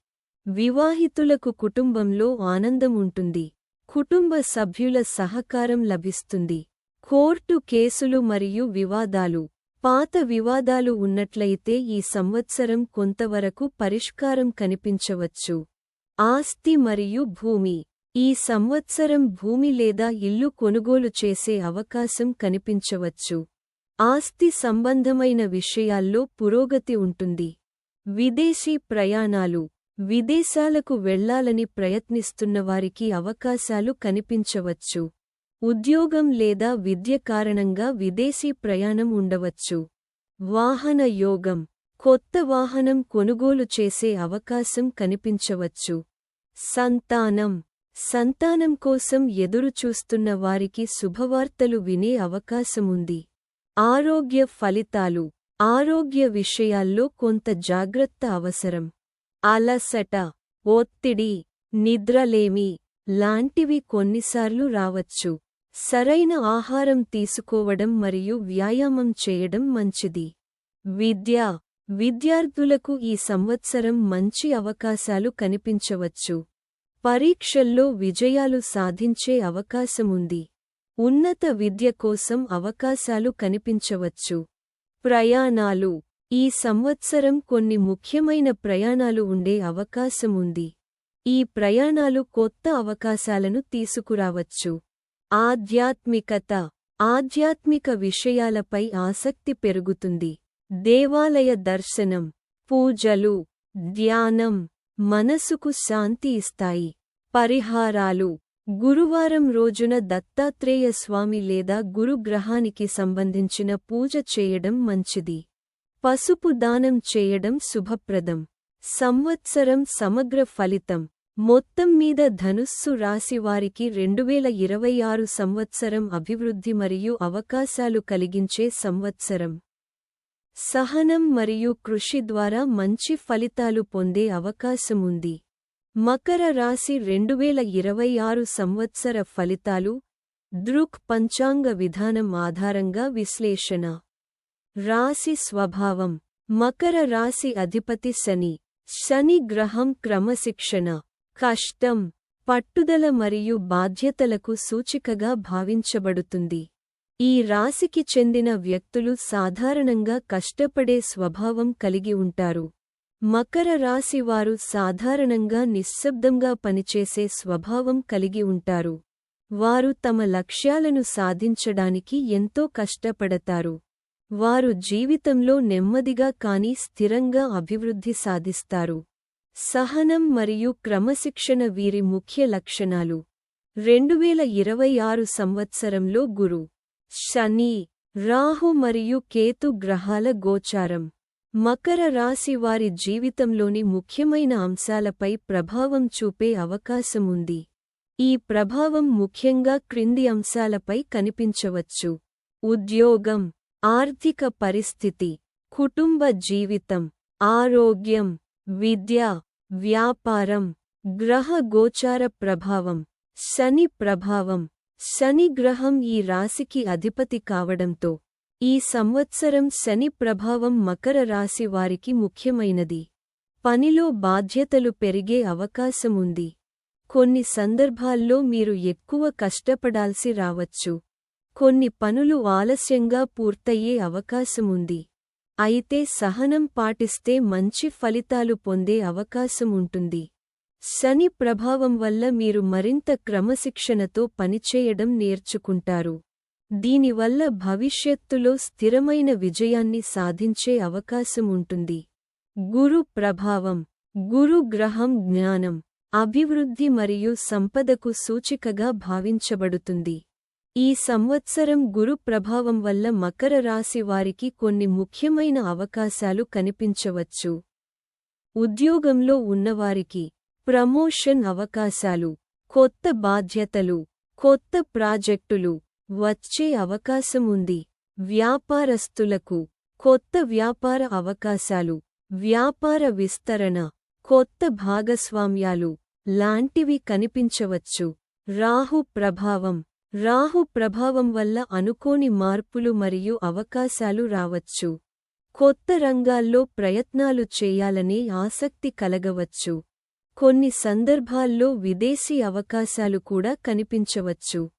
వివాహితులకు కుటుంబంలో ఆనందం ఉంటుంది. కుటుంబ సభ్యుల సహకారం లభిస్తుంది. కోర్టు కేసులు మరియు వివాదాలు. పాత వివాదాలు ఉన్నట్లయితే ఈ సంవత్సరం కొంతవరకు పరిష్కారం కనిపించవచ్చు. ఆస్తి మరియు భూమి. ఈ సంవత్సరం భూమి లేదా ఇల్లు కొనుగోలు చేసే అవకాశం కనిపించవచ్చు. ఆస్తి సంబంధమైన విషయాల్లో పురోగతి ఉంటుంది. విదేశీ ప్రయాణాలు. విదేశాలకు వెళ్లాలని ప్రయత్నిస్తున్నవారికి అవకాశాలు కనిపించవచ్చు. ఉద్యోగం లేదా విద్య కారణంగా విదేశీ ప్రయాణం ఉండవచ్చు. వాహన యోగం. కొత్త వాహనం కొనుగోలు చేసే అవకాశం కనిపించవచ్చు. సంతానం. సంతానం కోసం ఎదురుచూస్తున్న వారికి శుభవార్తలు వినే అవకాశముంది. ఆరోగ్య ఫలితాలు. ఆరోగ్య విషయాల్లో కొంత జాగ్రత్త అవసరం. అలసట, ఒత్తిడి, నిద్రలేమి లాంటివి కొన్నిసార్లు రావచ్చు. సరైన ఆహారం తీసుకోవడం మరియు వ్యాయామం చేయడం మంచిది. విద్య. విద్యార్థులకు ఈ సంవత్సరం మంచి అవకాశాలు కనిపించవచ్చు. పరీక్షల్లో విజయాలు సాధించే అవకాశముంది. ఉన్నత విద్య కోసం అవకాశాలు కనిపించవచ్చు. ప్రయాణాలు. ఈ సంవత్సరం కొన్ని ముఖ్యమైన ప్రయాణాలు ఉండే అవకాశముంది. ఈ ప్రయాణాలు కొత్త అవకాశాలను తీసుకురావచ్చు. ఆధ్యాత్మికత. ఆధ్యాత్మిక విషయాలపై ఆసక్తి పెరుగుతుంది. దేవాలయ దర్శనం, పూజలు, ధ్యానం మనసుకు శాంతి ఇస్తాయి. పరిహారాలు. గురువారం రోజున దత్తాత్రేయ స్వామి లేదా గురుగ్రహానికి సంబంధించిన పూజ చేయడం మంచిది. పసుపు దానం చేయడం శుభప్రదం. సంవత్సరం సమగ్ర ఫలితం. మొత్తం మీద ధనుస్సు రాశి వారికి 2026 సంవత్సరం అభివృద్ధి మరియు అవకాశాలు కలిగించే సంవత్సరం. సహనం మరియు కృషి ద్వారా మంచి ఫలితాలు పొందే అవకాశముంది. మకర రాశి 2026 సంవత్సర ఫలితాలు. దృక్ పంచాంగ విధానం ఆధారంగా విశ్లేషణ. రాశి స్వభావం. మకర రాశి అధిపతి శని. శని గ్రహం క్రమశిక్షణ, కష్టం, పట్టుదల మరియు బాధ్యతలకు సూచికగా భావించబడుతుంది. ఈ రాశికి చెందిన వ్యక్తులు సాధారణంగా కష్టపడే స్వభావం కలిగి ఉంటారు. మకర రాశి వారు సాధారణంగా నిశ్శబ్దంగా పనిచేసే స్వభావం కలిగి ఉంటారు. వారు తమ లక్ష్యాలను సాధించడానికి ఎంతో కష్టపడతారు. వారు జీవితంలో నెమ్మదిగా కానీ స్థిరంగా అభివృద్ధి సాధిస్తారు. సహనం మరియు క్రమశిక్షణ వీరి ముఖ్య లక్షణాలు. 2026 సంవత్సరంలో గురు, శని, రాహు మరియు కేతు గ్రహాల గోచారం మకర రాశి వారి జీవితంలోని ముఖ్యమైన అంశాలపై ప్రభావం చూపే అవకాశముంది. ఈ ప్రభావం ముఖ్యంగా క్రింది అంశాలపై కనిపించవచ్చు. ఉద్యోగం, ఆర్థిక పరిస్థితి, కుటుంబ జీవితం, ఆరోగ్యం, విద్య, వ్యాపారం. గ్రహ గోచార ప్రభావం. శని ప్రభావం. శని గ్రహం ఈ రాశికి అధిపతి కావడంతో ఈ సంవత్సరం శని ప్రభావం మకర రాశి వారికి ముఖ్యమైనది. పనిలో బాధ్యతలు పెరిగే అవకాశముంది. కొన్ని సందర్భాల్లో మీరు ఎక్కువ కష్టపడాల్సి రావచ్చు. కొన్ని పనులు ఆలస్యంగా పూర్తయ్యే అవకాశముంది. అయితే సహనం పాటిస్తే మంచి ఫలితాలు పొందే అవకాశముంటుంది. శని ప్రభావం వల్ల మీరు మరింత క్రమశిక్షణతో పనిచేయడం నేర్చుకుంటారు. దీనివల్ల భవిష్యత్తులో స్థిరమైన విజయాన్ని సాధించే అవకాశముంటుంది. గురు ప్రభావం. గురు గ్రహం జ్ఞానం, అభివృద్ధి మరియు సంపదకు సూచికగా భావించబడుతుంది. ఈ సంవత్సరం గురు ప్రభావం వల్ల మకర రాశి వారికి కొన్ని ముఖ్యమైన అవకాశాలు కనిపించవచ్చు. ఉద్యోగంలో ఉన్నవారికి ప్రమోషన్ అవకాశాలు, కొత్త బాధ్యతలు, కొత్త ప్రాజెక్టులు వచ్చే అవకాశముంది. వ్యాపారస్తులకు కొత్త వ్యాపార అవకాశాలు, వ్యాపార విస్తరణ, కొత్త భాగస్వామ్యాలు లాంటివి కనిపించవచ్చు. రాహు ప్రభావం. రాహు ప్రభావం వల్ల అనుకోని మార్పులు మరియు అవకాశాలు రావచ్చు. కొత్త రంగాల్లో ప్రయత్నాలు చేయాలనే ఆసక్తి కలగవచ్చు. కొన్ని సందర్భాల్లో విదేశీ అవకాశాలు కూడా కనిపించవచ్చు.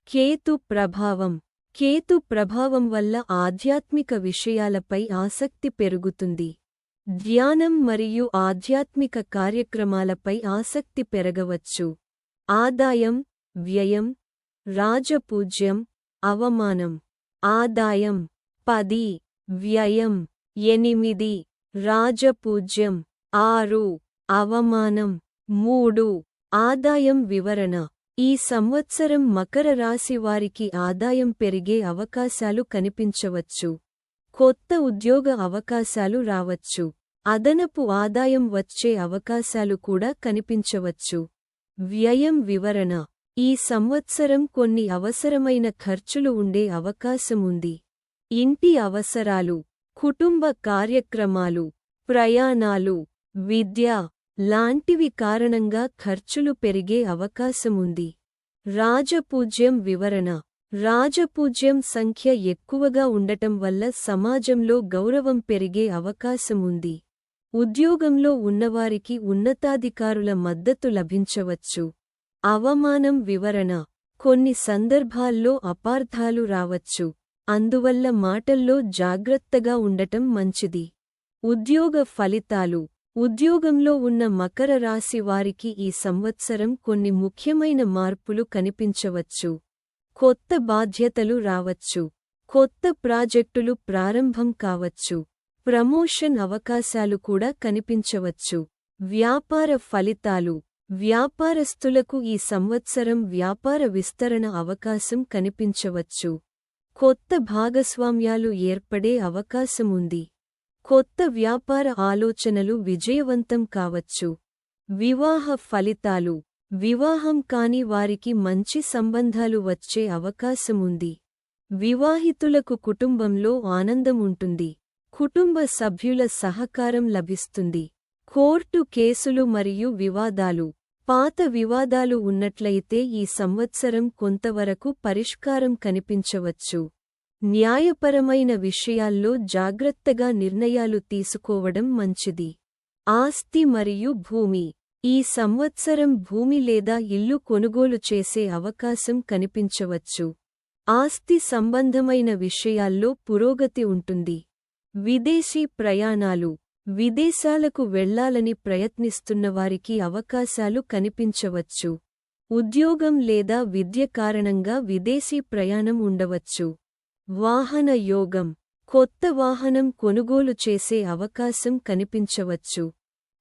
కేతు ప్రభావం. కేతు ప్రభావం వల్ల ఆధ్యాత్మిక విషయాలపై ఆసక్తి పెరుగుతుంది. ధ్యానం మరియు ఆధ్యాత్మిక కార్యక్రమాలపై ఆసక్తి పెరగవచ్చు. ఆదాయం, వ్యయం, రాజపూజ్యం, అవమానం. ఆదాయం 10, వ్యయం 8, రాజపూజ్యం 6, అవమానం 3. ఆదాయం వివరణ. ఈ సంవత్సరం మకర రాశి వారికి ఆదాయం పెరిగే అవకాశాలు కనిపించవచ్చు. కొత్త ఉద్యోగ అవకాశాలు రావచ్చు. అదనపు ఆదాయం వచ్చే అవకాశాలు కూడా కనిపించవచ్చు. వ్యయం వివరణ. ఈ సంవత్సరం కొన్ని అవసరమైన ఖర్చులు ఉండే అవకాశముంది. ఇంటి అవసరాలు, కుటుంబ కార్యక్రమాలు, ప్రయాణాలు, విద్య లాంటివి కారణంగా ఖర్చులు పెరిగే అవకాశముంది. రాజపూజ్యం వివరణ. రాజపూజ్యం సంఖ్య ఎక్కువగా ఉండటం వల్ల సమాజంలో గౌరవం పెరిగే అవకాశముంది. ఉద్యోగంలో ఉన్నవారికి ఉన్నతాధికారుల మద్దతు లభించవచ్చు. అవమానం వివరణ. కొన్ని సందర్భాల్లో అపార్థాలు రావచ్చు. అందువల్ల మాటల్లో జాగ్రత్తగా ఉండటం మంచిది. ఉద్యోగ ఫలితాలు. ఉద్యోగంలో ఉన్న మకర రాశి వారికి ఈ సంవత్సరం కొన్ని ముఖ్యమైన మార్పులు కనిపించవచ్చు. కొత్త బాధ్యతలు రావచ్చు. కొత్త ప్రాజెక్టులు ప్రారంభం కావచ్చు. ప్రమోషన్ అవకాశాలు కూడా కనిపించవచ్చు. వ్యాపార ఫలితాలు. వ్యాపారస్తులకు ఈ సంవత్సరం వ్యాపార విస్తరణ అవకాశం కనిపించవచ్చు. కొత్త భాగస్వామ్యాలు ఏర్పడే అవకాశముంది. కొత్త వ్యాపార ఆలోచనలు విజయవంతం కావచ్చు. వివాహ ఫలితాలు. వివాహం కాని వారికి మంచి సంబంధాలు వచ్చే అవకాశముంది. వివాహితులకు కుటుంబంలో ఆనందం ఉంటుంది. కుటుంబ సభ్యుల సహకారం లభిస్తుంది. కోర్టు కేసులు మరియు వివాదాలు. పాత వివాదాలు ఉన్నట్లయితే ఈ సంవత్సరం కొంతవరకు పరిష్కారం కనిపించవచ్చు. న్యాయపరమైన విషయాల్లో జాగ్రత్తగా నిర్ణయాలు తీసుకోవడం మంచిది. ఆస్తి మరియు భూమి. ఈ సంవత్సరం భూమి లేదా ఇల్లు కొనుగోలు చేసే అవకాశం కనిపించవచ్చు. ఆస్తి సంబంధమైన విషయాల్లో పురోగతి ఉంటుంది. విదేశీ ప్రయాణాలు. విదేశాలకు వెళ్లాలని ప్రయత్నిస్తున్నవారికి అవకాశాలు కనిపించవచ్చు. ఉద్యోగం లేదా విద్య కారణంగా విదేశీ ప్రయాణం ఉండవచ్చు. వాహన యోగం. కొత్త వాహనం కొనుగోలు చేసే అవకాశం కనిపించవచ్చు.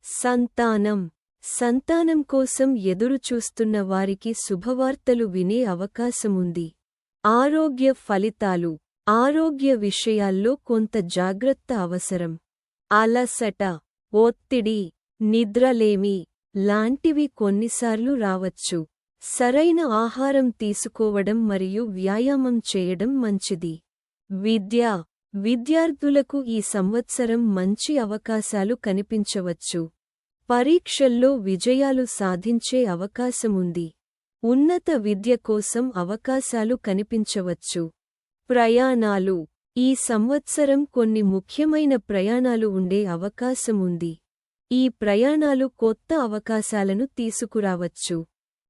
సంతానం. సంతానం కోసం ఎదురుచూస్తున్న వారికి శుభవార్తలు వినే అవకాశముంది. ఆరోగ్య ఫలితాలు. ఆరోగ్య విషయాల్లో కొంత జాగ్రత్త అవసరం. అలసట, ఒత్తిడి, నిద్రలేమి లాంటివి కొన్నిసార్లు రావచ్చు. సరైన ఆహారం తీసుకోవడం మరియు వ్యాయామం చేయడం మంచిది. విద్య. విద్యార్థులకు ఈ సంవత్సరం మంచి అవకాశాలు కనిపించవచ్చు. పరీక్షల్లో విజయాలు సాధించే అవకాశముంది. ఉన్నత విద్య కోసం అవకాశాలు కనిపించవచ్చు. ప్రయాణాలు. ఈ సంవత్సరం కొన్ని ముఖ్యమైన ప్రయాణాలు ఉండే అవకాశముంది. ఈ ప్రయాణాలు కొత్త అవకాశాలను తీసుకురావచ్చు.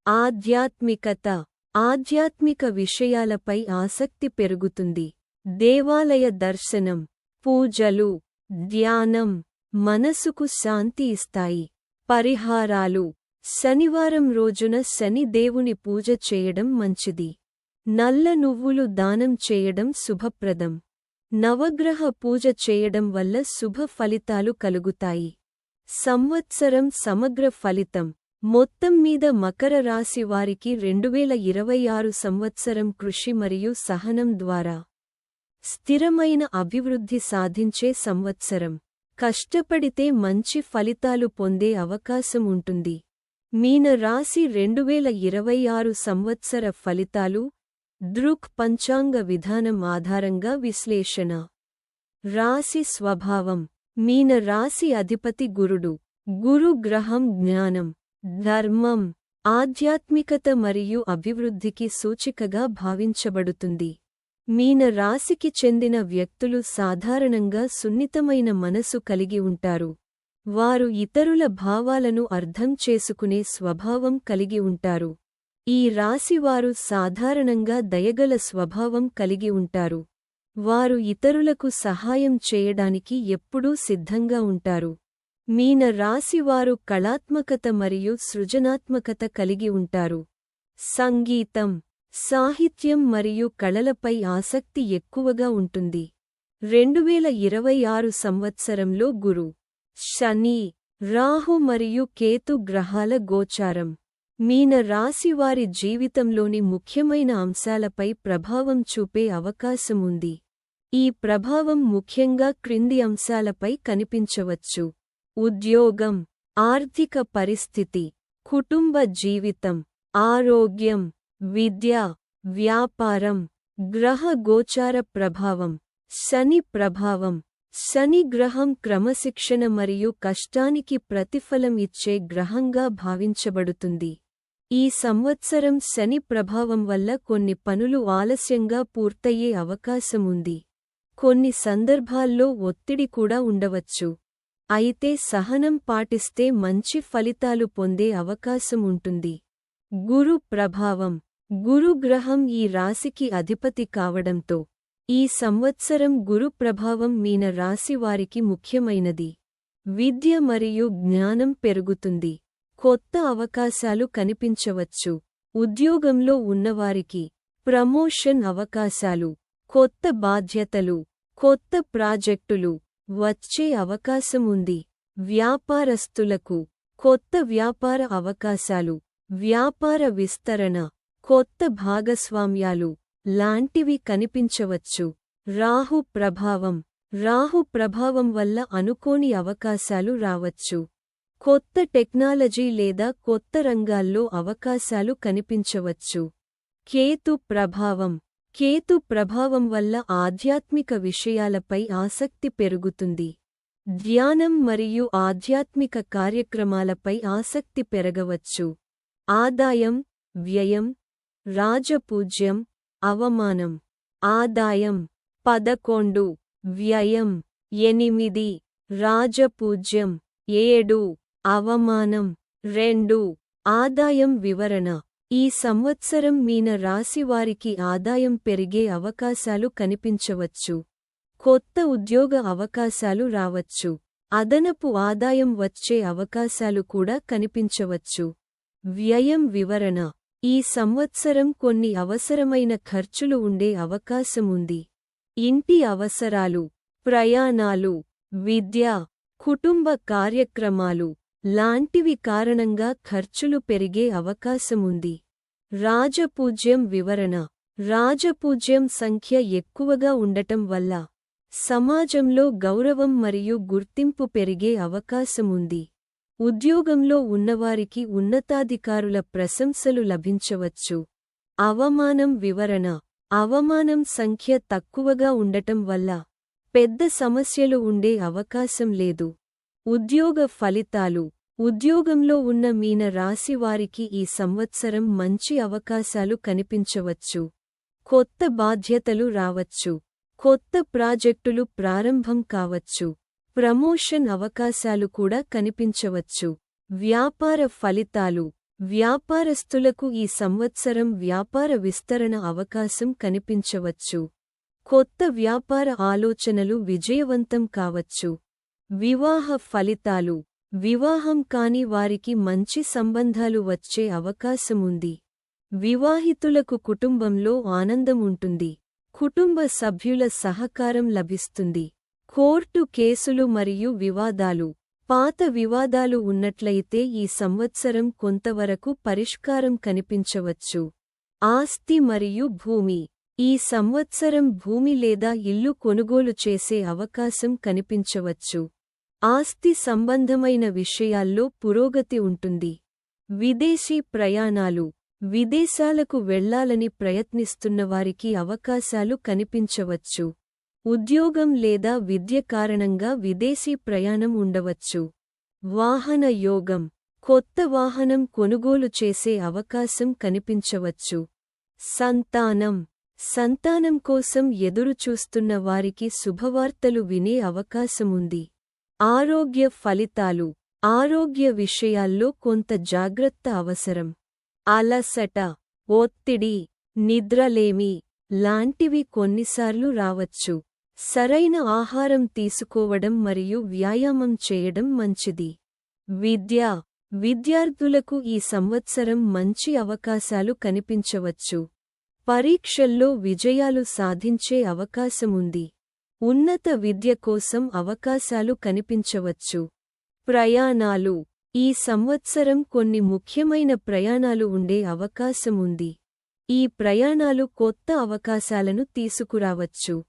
ఆధ్యాత్మికత. ఆధ్యాత్మిక విషయాలపై ఆసక్తి పెరుగుతుంది. దేవాలయ దర్శనం, పూజలు, ధ్యానం మనసుకు శాంతి ఇస్తాయి. పరిహారాలు. శనివారం రోజున శని దేవుని పూజ చేయడం మంచిది. నల్ల నువ్వులు దానం చేయడం శుభప్రదం. నవగ్రహ పూజ చేయడం వల్ల శుభ ఫలితాలు కలుగుతాయి. సంవత్సరం సమగ్ర ఫలితం. మొత్తం మీద మకర రాశి వారికి 2026 సంవత్సరం కృషి మరియు సహనం ద్వారా స్థిరమైన అభివృద్ధి సాధించే సంవత్సరం. కష్టపడితే మంచి ఫలితాలు పొందే అవకాశం ఉంటుంది. మీన రాశి 2026 సంవత్సర ఫలితాలు. దృక్ పంచాంగ విధానం ఆధారంగా విశ్లేషణ. రాశి స్వభావం. మీన రాశి అధిపతి గురుడు. గురు గ్రహం జ్ఞానం, ధర్మం, ఆధ్యాత్మికత మరియు అభివృద్ధికి సూచికగా భావించబడుతుంది. మీన రాశికి చెందిన వ్యక్తులు సాధారణంగా సున్నితమైన మనసు కలిగి ఉంటారు. వారు ఇతరుల భావాలను అర్థం చేసుకునే స్వభావం కలిగి ఉంటారు. ఈ రాశివారు సాధారణంగా దయగల స్వభావం కలిగి ఉంటారు. వారు ఇతరులకు సహాయం చేయడానికి ఎప్పుడూ సిద్ధంగా ఉంటారు. మీన రాశివారు కళాత్మకత మరియు సృజనాత్మకత కలిగి ఉంటారు. సంగీతం, సాహిత్యం మరియు కళలపై ఆసక్తి ఎక్కువగా ఉంటుంది. 2026 సంవత్సరంలో గురు, శని, రాహు మరియు కేతు గ్రహాల గోచారం మీన రాశివారి జీవితంలోని ముఖ్యమైన అంశాలపై ప్రభావం చూపే అవకాశముంది. ఈ ప్రభావం ముఖ్యంగా క్రింది అంశాలపై కనిపించవచ్చు. ఉద్యోగం, ఆర్థిక పరిస్థితి, కుటుంబ జీవితం, ఆరోగ్యం, విద్య, వ్యాపారం. గ్రహ గోచార ప్రభావం. శని ప్రభావం. శని గ్రహం క్రమశిక్షణ మరియు కష్టానికి ప్రతిఫలం ఇచ్చే గ్రహంగా భావించబడుతుంది. ఈ సంవత్సరం శని ప్రభావం వల్ల కొన్ని పనులు ఆలస్యంగా పూర్తయ్యే అవకాశముంది. కొన్ని సందర్భాల్లో ఒత్తిడి కూడా ఉండవచ్చు. అయితే సహనం పాటిస్తే మంచి ఫలితాలు పొందే అవకాశం ఉంటుంది. గురు ప్రభావం. గురు గ్రహం ఈ రాశికి అధిపతి కావడంతో ఈ సంవత్సరం గురు ప్రభావం మీన రాశి వారికి ముఖ్యమైనది. విద్య మరియు జ్ఞానం పెరుగుతుంది. కొత్త అవకాశాలు కనిపించవచ్చు. ఉద్యోగంలో ఉన్నవారికి ప్రమోషన్ అవకాశాలు, కొత్త బాధ్యతలు, కొత్త ప్రాజెక్టులు వచ్చే అవకాశం ఉంది. వ్యాపారస్తులకు కొత్త వ్యాపార అవకాశాలు, వ్యాపార విస్తరణ, కొత్త భాగస్వామ్యాలు లాంటివి కనిపించవచ్చు. రాహు ప్రభావం. రాహు ప్రభావం వల్ల అనుకోని అవకాశాలు రావచ్చు. కొత్త టెక్నాలజీ లేదా కొత్త రంగాల్లో అవకాశాలు కనిపించవచ్చు. కేతు ప్రభావం. కేతు ప్రభావం వల్ల ఆధ్యాత్మిక విషయాలపై ఆసక్తి పెరుగుతుంది. ధ్యానం మరియు ఆధ్యాత్మిక కార్యక్రమాలపై ఆసక్తి పెరగవచ్చు. ఆదాయం, వ్యయం, రాజపూజ్యం, అవమానం. ఆదాయం 11, వ్యయం 8, రాజపూజ్యం 7, అవమానం 2. ఆదాయం వివరణ. ఈ సంవత్సరం మీన రాశివారికి ఆదాయం పెరిగే అవకాశాలు కనిపించవచ్చు. కొత్త ఉద్యోగ అవకాశాలు రావచ్చు. అదనపు ఆదాయం వచ్చే అవకాశాలు కూడా కనిపించవచ్చు. వ్యయం వివరణ. ఈ సంవత్సరం కొన్ని అవసరమైన ఖర్చులు ఉండే అవకాశముంది. ఇంటి అవసరాలు, ప్రయాణాలు, విద్య, కుటుంబ కార్యక్రమాలు లాంటివి కారణంగా ఖర్చులు పెరిగే అవకాశముంది. రాజపూజ్యం వివరణ. రాజపూజ్యం సంఖ్య ఎక్కువగా ఉండటం వల్ల సమాజంలో గౌరవం మరియు గుర్తింపు పెరిగే అవకాశముంది. ఉద్యోగంలో ఉన్నవారికి ఉన్నతాధికారుల ప్రశంసలు లభించవచ్చు. అవమానం వివరణ. అవమానం సంఖ్య తక్కువగా ఉండటం వల్ల పెద్ద సమస్యలు ఉండే అవకాశం లేదు. ఉద్యోగ ఫలితాలు. ఉద్యోగంలో ఉన్న మీన రాశి వారికి ఈ సంవత్సరం మంచి అవకాశాలు కనిపించవచ్చు. కొత్త బాధ్యతలు రావచ్చు. కొత్త ప్రాజెక్టులు ప్రారంభం కావచ్చు. ప్రమోషన్ అవకాశాలు కూడా కనిపించవచ్చు. వ్యాపార ఫలితాలు. వ్యాపారస్తులకు ఈ సంవత్సరం వ్యాపార విస్తరణ అవకాశం కనిపించవచ్చు. కొత్త వ్యాపార ఆలోచనలు విజయవంతం కావచ్చు. వివాహ ఫలితాలు. వివాహం కాని వారికి మంచి సంబంధాలు వచ్చే అవకాశముంది. వివాహితులకు కుటుంబంలో ఆనందం ఉంటుంది. కుటుంబ సభ్యుల సహకారం లభిస్తుంది. కోర్టు కేసులు మరియు వివాదాలు. పాత వివాదాలు ఉన్నట్లయితే ఈ సంవత్సరం కొంతవరకు పరిష్కారం కనిపించవచ్చు. ఆస్తి మరియు భూమి. ఈ సంవత్సరం భూమి లేదా ఇల్లు కొనుగోలు చేసే అవకాశం కనిపించవచ్చు. ఆస్తి సంబంధమైన విషయాల్లో పురోగతి ఉంటుంది. విదేశీ ప్రయాణాలు. విదేశాలకు వెళ్లాలని ప్రయత్నిస్తున్నవారికి అవకాశాలు కనిపించవచ్చు. ఉద్యోగం లేదా విద్య కారణంగా విదేశీ ప్రయాణం ఉండవచ్చు. వాహన యోగం. కొత్త వాహనం కొనుగోలు చేసే అవకాశం కనిపించవచ్చు. సంతానం. సంతానం కోసం ఎదురుచూస్తున్న వారికి శుభవార్తలు వినే అవకాశముంది. ఆరోగ్య ఫలితాలు. ఆరోగ్య విషయాల్లో కొంత జాగ్రత్త అవసరం. అలసట, ఒత్తిడి, నిద్రలేమి లాంటివి కొన్నిసార్లు రావచ్చు. సరైన ఆహారం తీసుకోవడం మరియు వ్యాయామం చేయడం మంచిది. విద్య. విద్యార్థులకు ఈ సంవత్సరం మంచి అవకాశాలు కనిపించవచ్చు. పరీక్షల్లో విజయాలు సాధించే అవకాశముంది. ఉన్నత విద్య కోసం అవకాశాలు కనిపించవచ్చు. ప్రయాణాలు. ఈ సంవత్సరం కొన్ని ముఖ్యమైన ప్రయాణాలు ఉండే అవకాశముంది. ఈ ప్రయాణాలు కొత్త అవకాశాలను తీసుకురావచ్చు.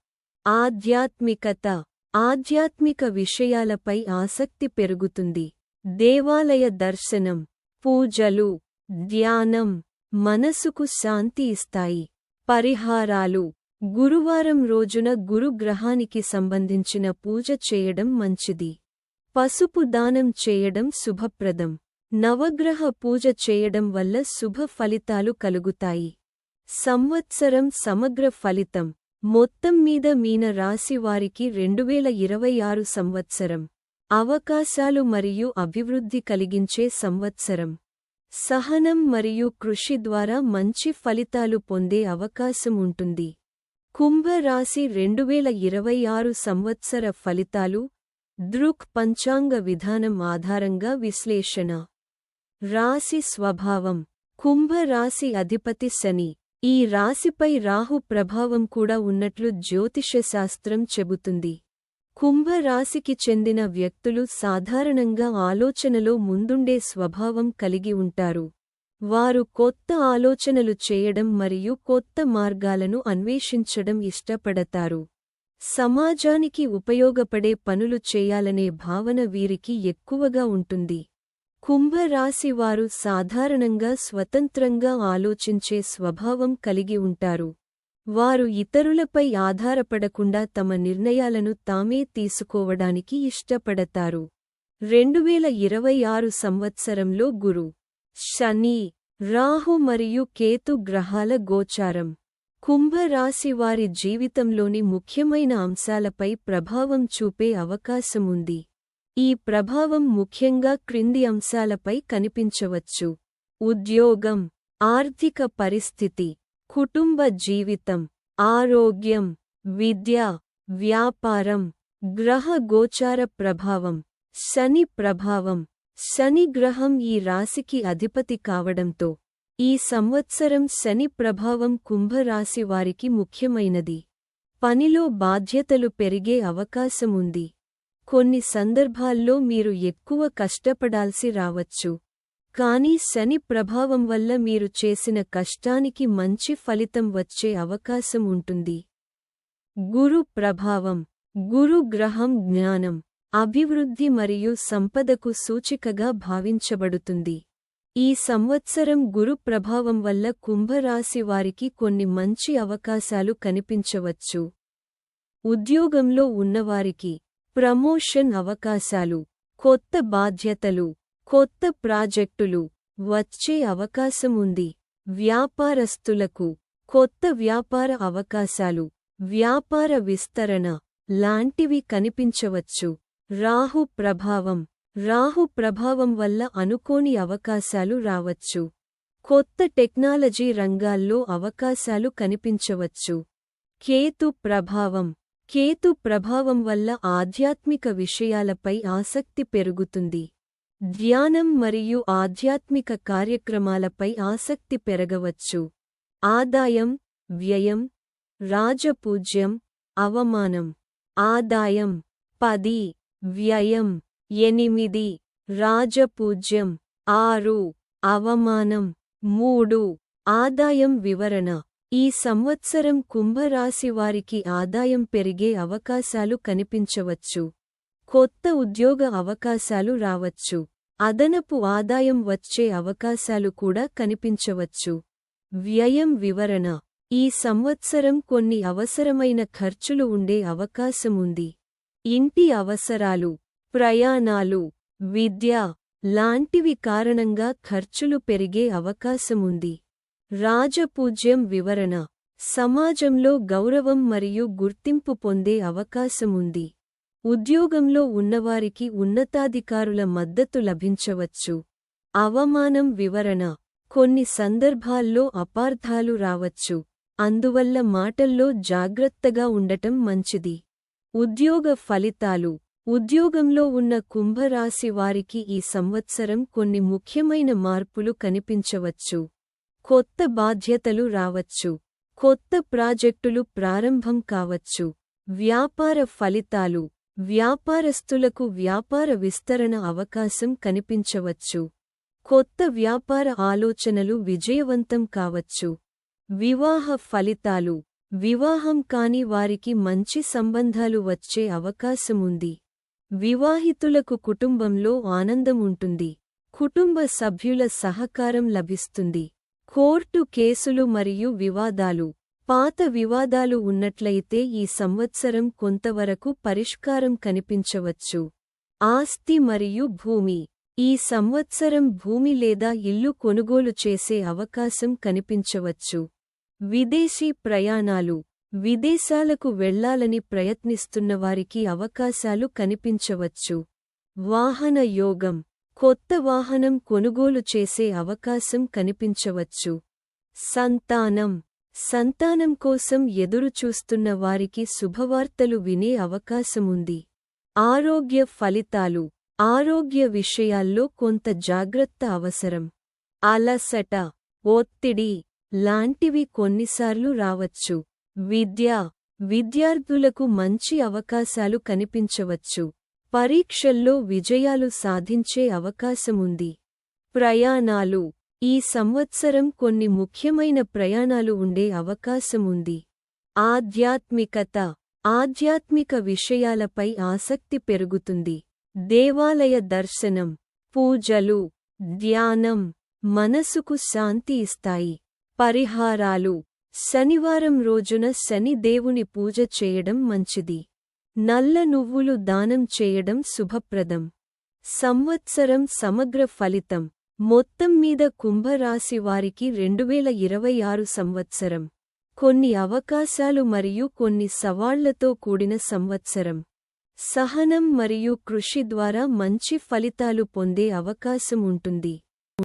ఆధ్యాత్మికత. ఆధ్యాత్మిక విషయాలపై ఆసక్తి పెరుగుతుంది. దేవాలయ దర్శనం, పూజలు, ధ్యానం మనసుకు శాంతి ఇస్తాయి. పరిహారాలు. గురువారం రోజున గురుగ్రహానికి సంబంధించిన పూజ చేయడం మంచిది. పసుపు దానం చేయడం శుభప్రదం. నవగ్రహ పూజ చేయడం వల్ల శుభ ఫలితాలు కలుగుతాయి. సంవత్సరం సమగ్ర ఫలితం. మొత్తం మీద మీన రాశి వారికి 2026 సంవత్సరం అవకాశాలు మరియు అభివృద్ధి కలిగించే సంవత్సరం. సహనం మరియు కృషి ద్వారా మంచి ఫలితాలు పొందే అవకాశం ఉంటుంది. కుంభ రాశి 2026 సంవత్సర ఫలితాలు. దృక్ పంచాంగ విధానం ఆధారంగా విశ్లేషణ. రాశి స్వభావం. కుంభ రాశి అధిపతి శని. ఈ రాశిపై రాహు ప్రభావం కూడా ఉన్నట్లు జ్యోతిషశాస్త్రం చెబుతుంది. కుంభ రాశికి చెందిన వ్యక్తులు సాధారణంగా ఆలోచనలో ముందుండే స్వభావం కలిగి ఉంటారు. వారు కొత్త ఆలోచనలు చేయడం మరియు కొత్త మార్గాలను అన్వేషించడం ఇష్టపడతారు. సమాజానికి ఉపయోగపడే పనులు చేయాలనే భావన వీరికి ఎక్కువగా ఉంటుంది. కుంభ రాశి వారు సాధారణంగా స్వతంత్రంగా ఆలోచించే స్వభావం కలిగి ఉంటారు. వారు ఇతరులపై ఆధారపడకుండా తమ నిర్ణయాలను తామే తీసుకోవడానికి ఇష్టపడతారు. 2026 సంవత్సరంలో గురు, శని, రాహు మరియు కేతు గ్రహాల గోచారం కుంభ రాశి వారి జీవితంలోని ముఖ్యమైన అంశాలపై ప్రభావం చూపే అవకాశముంది. ఈ ప్రభావం ముఖ్యంగా క్రింది అంశాలపై కనిపించవచ్చు. ఉద్యోగం, ఆర్థిక పరిస్థితి, కుటుంబ జీవితం, ఆరోగ్యం, విద్య, వ్యాపారం. గ్రహ గోచార ప్రభావం. శని ప్రభావం. శని గ్రహం ఈ రాశికి అధిపతి కావడంతో ఈ సంవత్సరం శని ప్రభావం కుంభరాశి వారికి ముఖ్యమైనది. పనిలో బాధ్యతలు పెరిగే అవకాశముంది. కొన్ని సందర్భాల్లో మీరు ఎక్కువ కష్టపడాల్సి రావచ్చు. కానీ శని ప్రభావం వల్ల మీరు చేసిన కష్టానికి మంచి ఫలితం వచ్చే అవకాశం ఉంటుంది. గురు ప్రభావం. గురు గ్రహం జ్ఞానం, అభివృద్ధి మరియు సంపదకు సూచికగా భావించబడుతుంది. ఈ సంవత్సరం గురు ప్రభావం వల్ల కుంభరాశి వారికి కొన్ని మంచి అవకాశాలు కనిపించవచ్చు. ఉద్యోగంలో ఉన్నవారికి ప్రమోషన్ అవకాశాలు, కొత్త బాధ్యతలు, కొత్త ప్రాజెక్టులు వచ్చే అవకాశం ఉంది. వ్యాపారస్తులకు కొత్త వ్యాపార అవకాశాలు, వ్యాపార విస్తరణ లాంటివి కనిపించవచ్చు. రాహు ప్రభావం వల్ల అనుకోని అవకాశాలు రావచ్చు. కొత్త టెక్నాలజీ రంగాల్లో అవకాశాలు కనిపించవచ్చు. కేతు ప్రభావం వల్ల ఆధ్యాత్మిక విషయాలపై ఆసక్తి పెరుగుతుంది. ధ్యానం మరియు ఆధ్యాత్మిక కార్యక్రమాలపై ఆసక్తి పెరగవచ్చు. ఆదాయం, వ్యయం, రాజపూజ్యం, అవమానం. ఆదాయం 10, వ్యయం 8, రాజపూజ్యం 6, అవమానం 3. ఆదాయం వివరణ. ఈ సంవత్సరం కుంభరాశి వారికి ఆదాయం పెరిగే అవకాశాలు కనిపించవచ్చు. కొత్త ఉద్యోగ అవకాశాలు రావచ్చు. అదనపు ఆదాయం వచ్చే అవకాశాలు కూడా కనిపించవచ్చు. వ్యయం వివరణ. ఈ సంవత్సరం కొన్ని అవసరమైన ఖర్చులు ఉండే అవకాశముంది. ఇంటి అవసరాలు, ప్రయాణాలు, విద్య లాంటివి కారణంగా ఖర్చులు పెరిగే అవకాశముంది. రాజపూజ్యం వివరణ. సమాజంలో గౌరవం మరియు గుర్తింపు పొందే అవకాశముంది. ఉద్యోగంలో ఉన్నవారికి ఉన్నతాధికారుల మద్దతు లభించవచ్చు. అవమానం వివరణ. కొన్ని సందర్భాల్లో అపార్థాలు రావచ్చు. అందువల్ల మాటల్లో జాగ్రత్తగా ఉండటం మంచిది. ఉద్యోగ ఫలితాలు. ఉద్యోగంలో ఉన్న కుంభరాశి వారికి ఈ సంవత్సరం కొన్ని ముఖ్యమైన మార్పులు కనిపించవచ్చు. కొత్త బాధ్యతలు రావచ్చు. కొత్త ప్రాజెక్టులు ప్రారంభం కావచ్చు. వ్యాపార ఫలితాలు. వ్యాపారస్తులకు వ్యాపార విస్తరణ అవకాశం కనిపించవచ్చు. కొత్త వ్యాపార ఆలోచనలు విజయవంతం కావచ్చు. వివాహ ఫలితాలు. వివాహం కాని వారికి మంచి సంబంధాలు వచ్చే అవకాశముంది. వివాహితులకు కుటుంబంలో ఆనందం ఉంటుంది. కుటుంబ సభ్యుల సహకారం లభిస్తుంది. కోర్టు కేసులు మరియు వివాదాలు. పాత వివాదాలు ఉన్నట్లయితే ఈ సంవత్సరం కొంతవరకు పరిష్కారం కనిపించవచ్చు. ఆస్తి మరియు భూమి. ఈ సంవత్సరం భూమి లేదా ఇల్లు కొనుగోలు చేసే అవకాశం కనిపించవచ్చు. విదేశీ ప్రయాణాలు. విదేశాలకు వెళ్లాలని ప్రయత్నిస్తున్నవారికి అవకాశాలు కనిపించవచ్చు. వాహన యోగం. కొత్త వాహనం కొనుగోలు చేసే అవకాశం కనిపించవచ్చు. సంతానం కోసం ఎదురుచూస్తున్న వారికి శుభవార్తలు వినే అవకాశముంది. ఆరోగ్య ఫలితాలు. ఆరోగ్య విషయాల్లో కొంత జాగ్రత్త అవసరం. అలసట, ఒత్తిడి లాంటివి కొన్నిసార్లు రావచ్చు. విద్యార్థులకు మంచి అవకాశాలు కనిపించవచ్చు. పరీక్షల్లో విజయాలు సాధించే అవకాశముంది. ప్రయాణాలు. ఈ సంవత్సరం కొన్ని ముఖ్యమైన ప్రయాణాలు ఉండే అవకాశముంది. ఆధ్యాత్మికత. ఆధ్యాత్మిక విషయాలపై ఆసక్తి పెరుగుతుంది. దేవాలయ దర్శనం, పూజలు, ధ్యానం మనసుకు శాంతి ఇస్తాయి. పరిహారాలు. శనివారం రోజున శని దేవుని పూజ చేయడం మంచిది. నల్ల నువ్వులు దానం చేయడం శుభప్రదం. సంవత్సరం సమగ్ర ఫలితం. మొత్తం మీద కుంభరాశి వారికి 2026 సంవత్సరం కొన్ని అవకాశాలు మరియు కొన్ని సవాళ్లతో కూడిన సంవత్సరం. సహనం మరియు కృషి ద్వారా మంచి ఫలితాలు పొందే అవకాశం ఉంటుంది.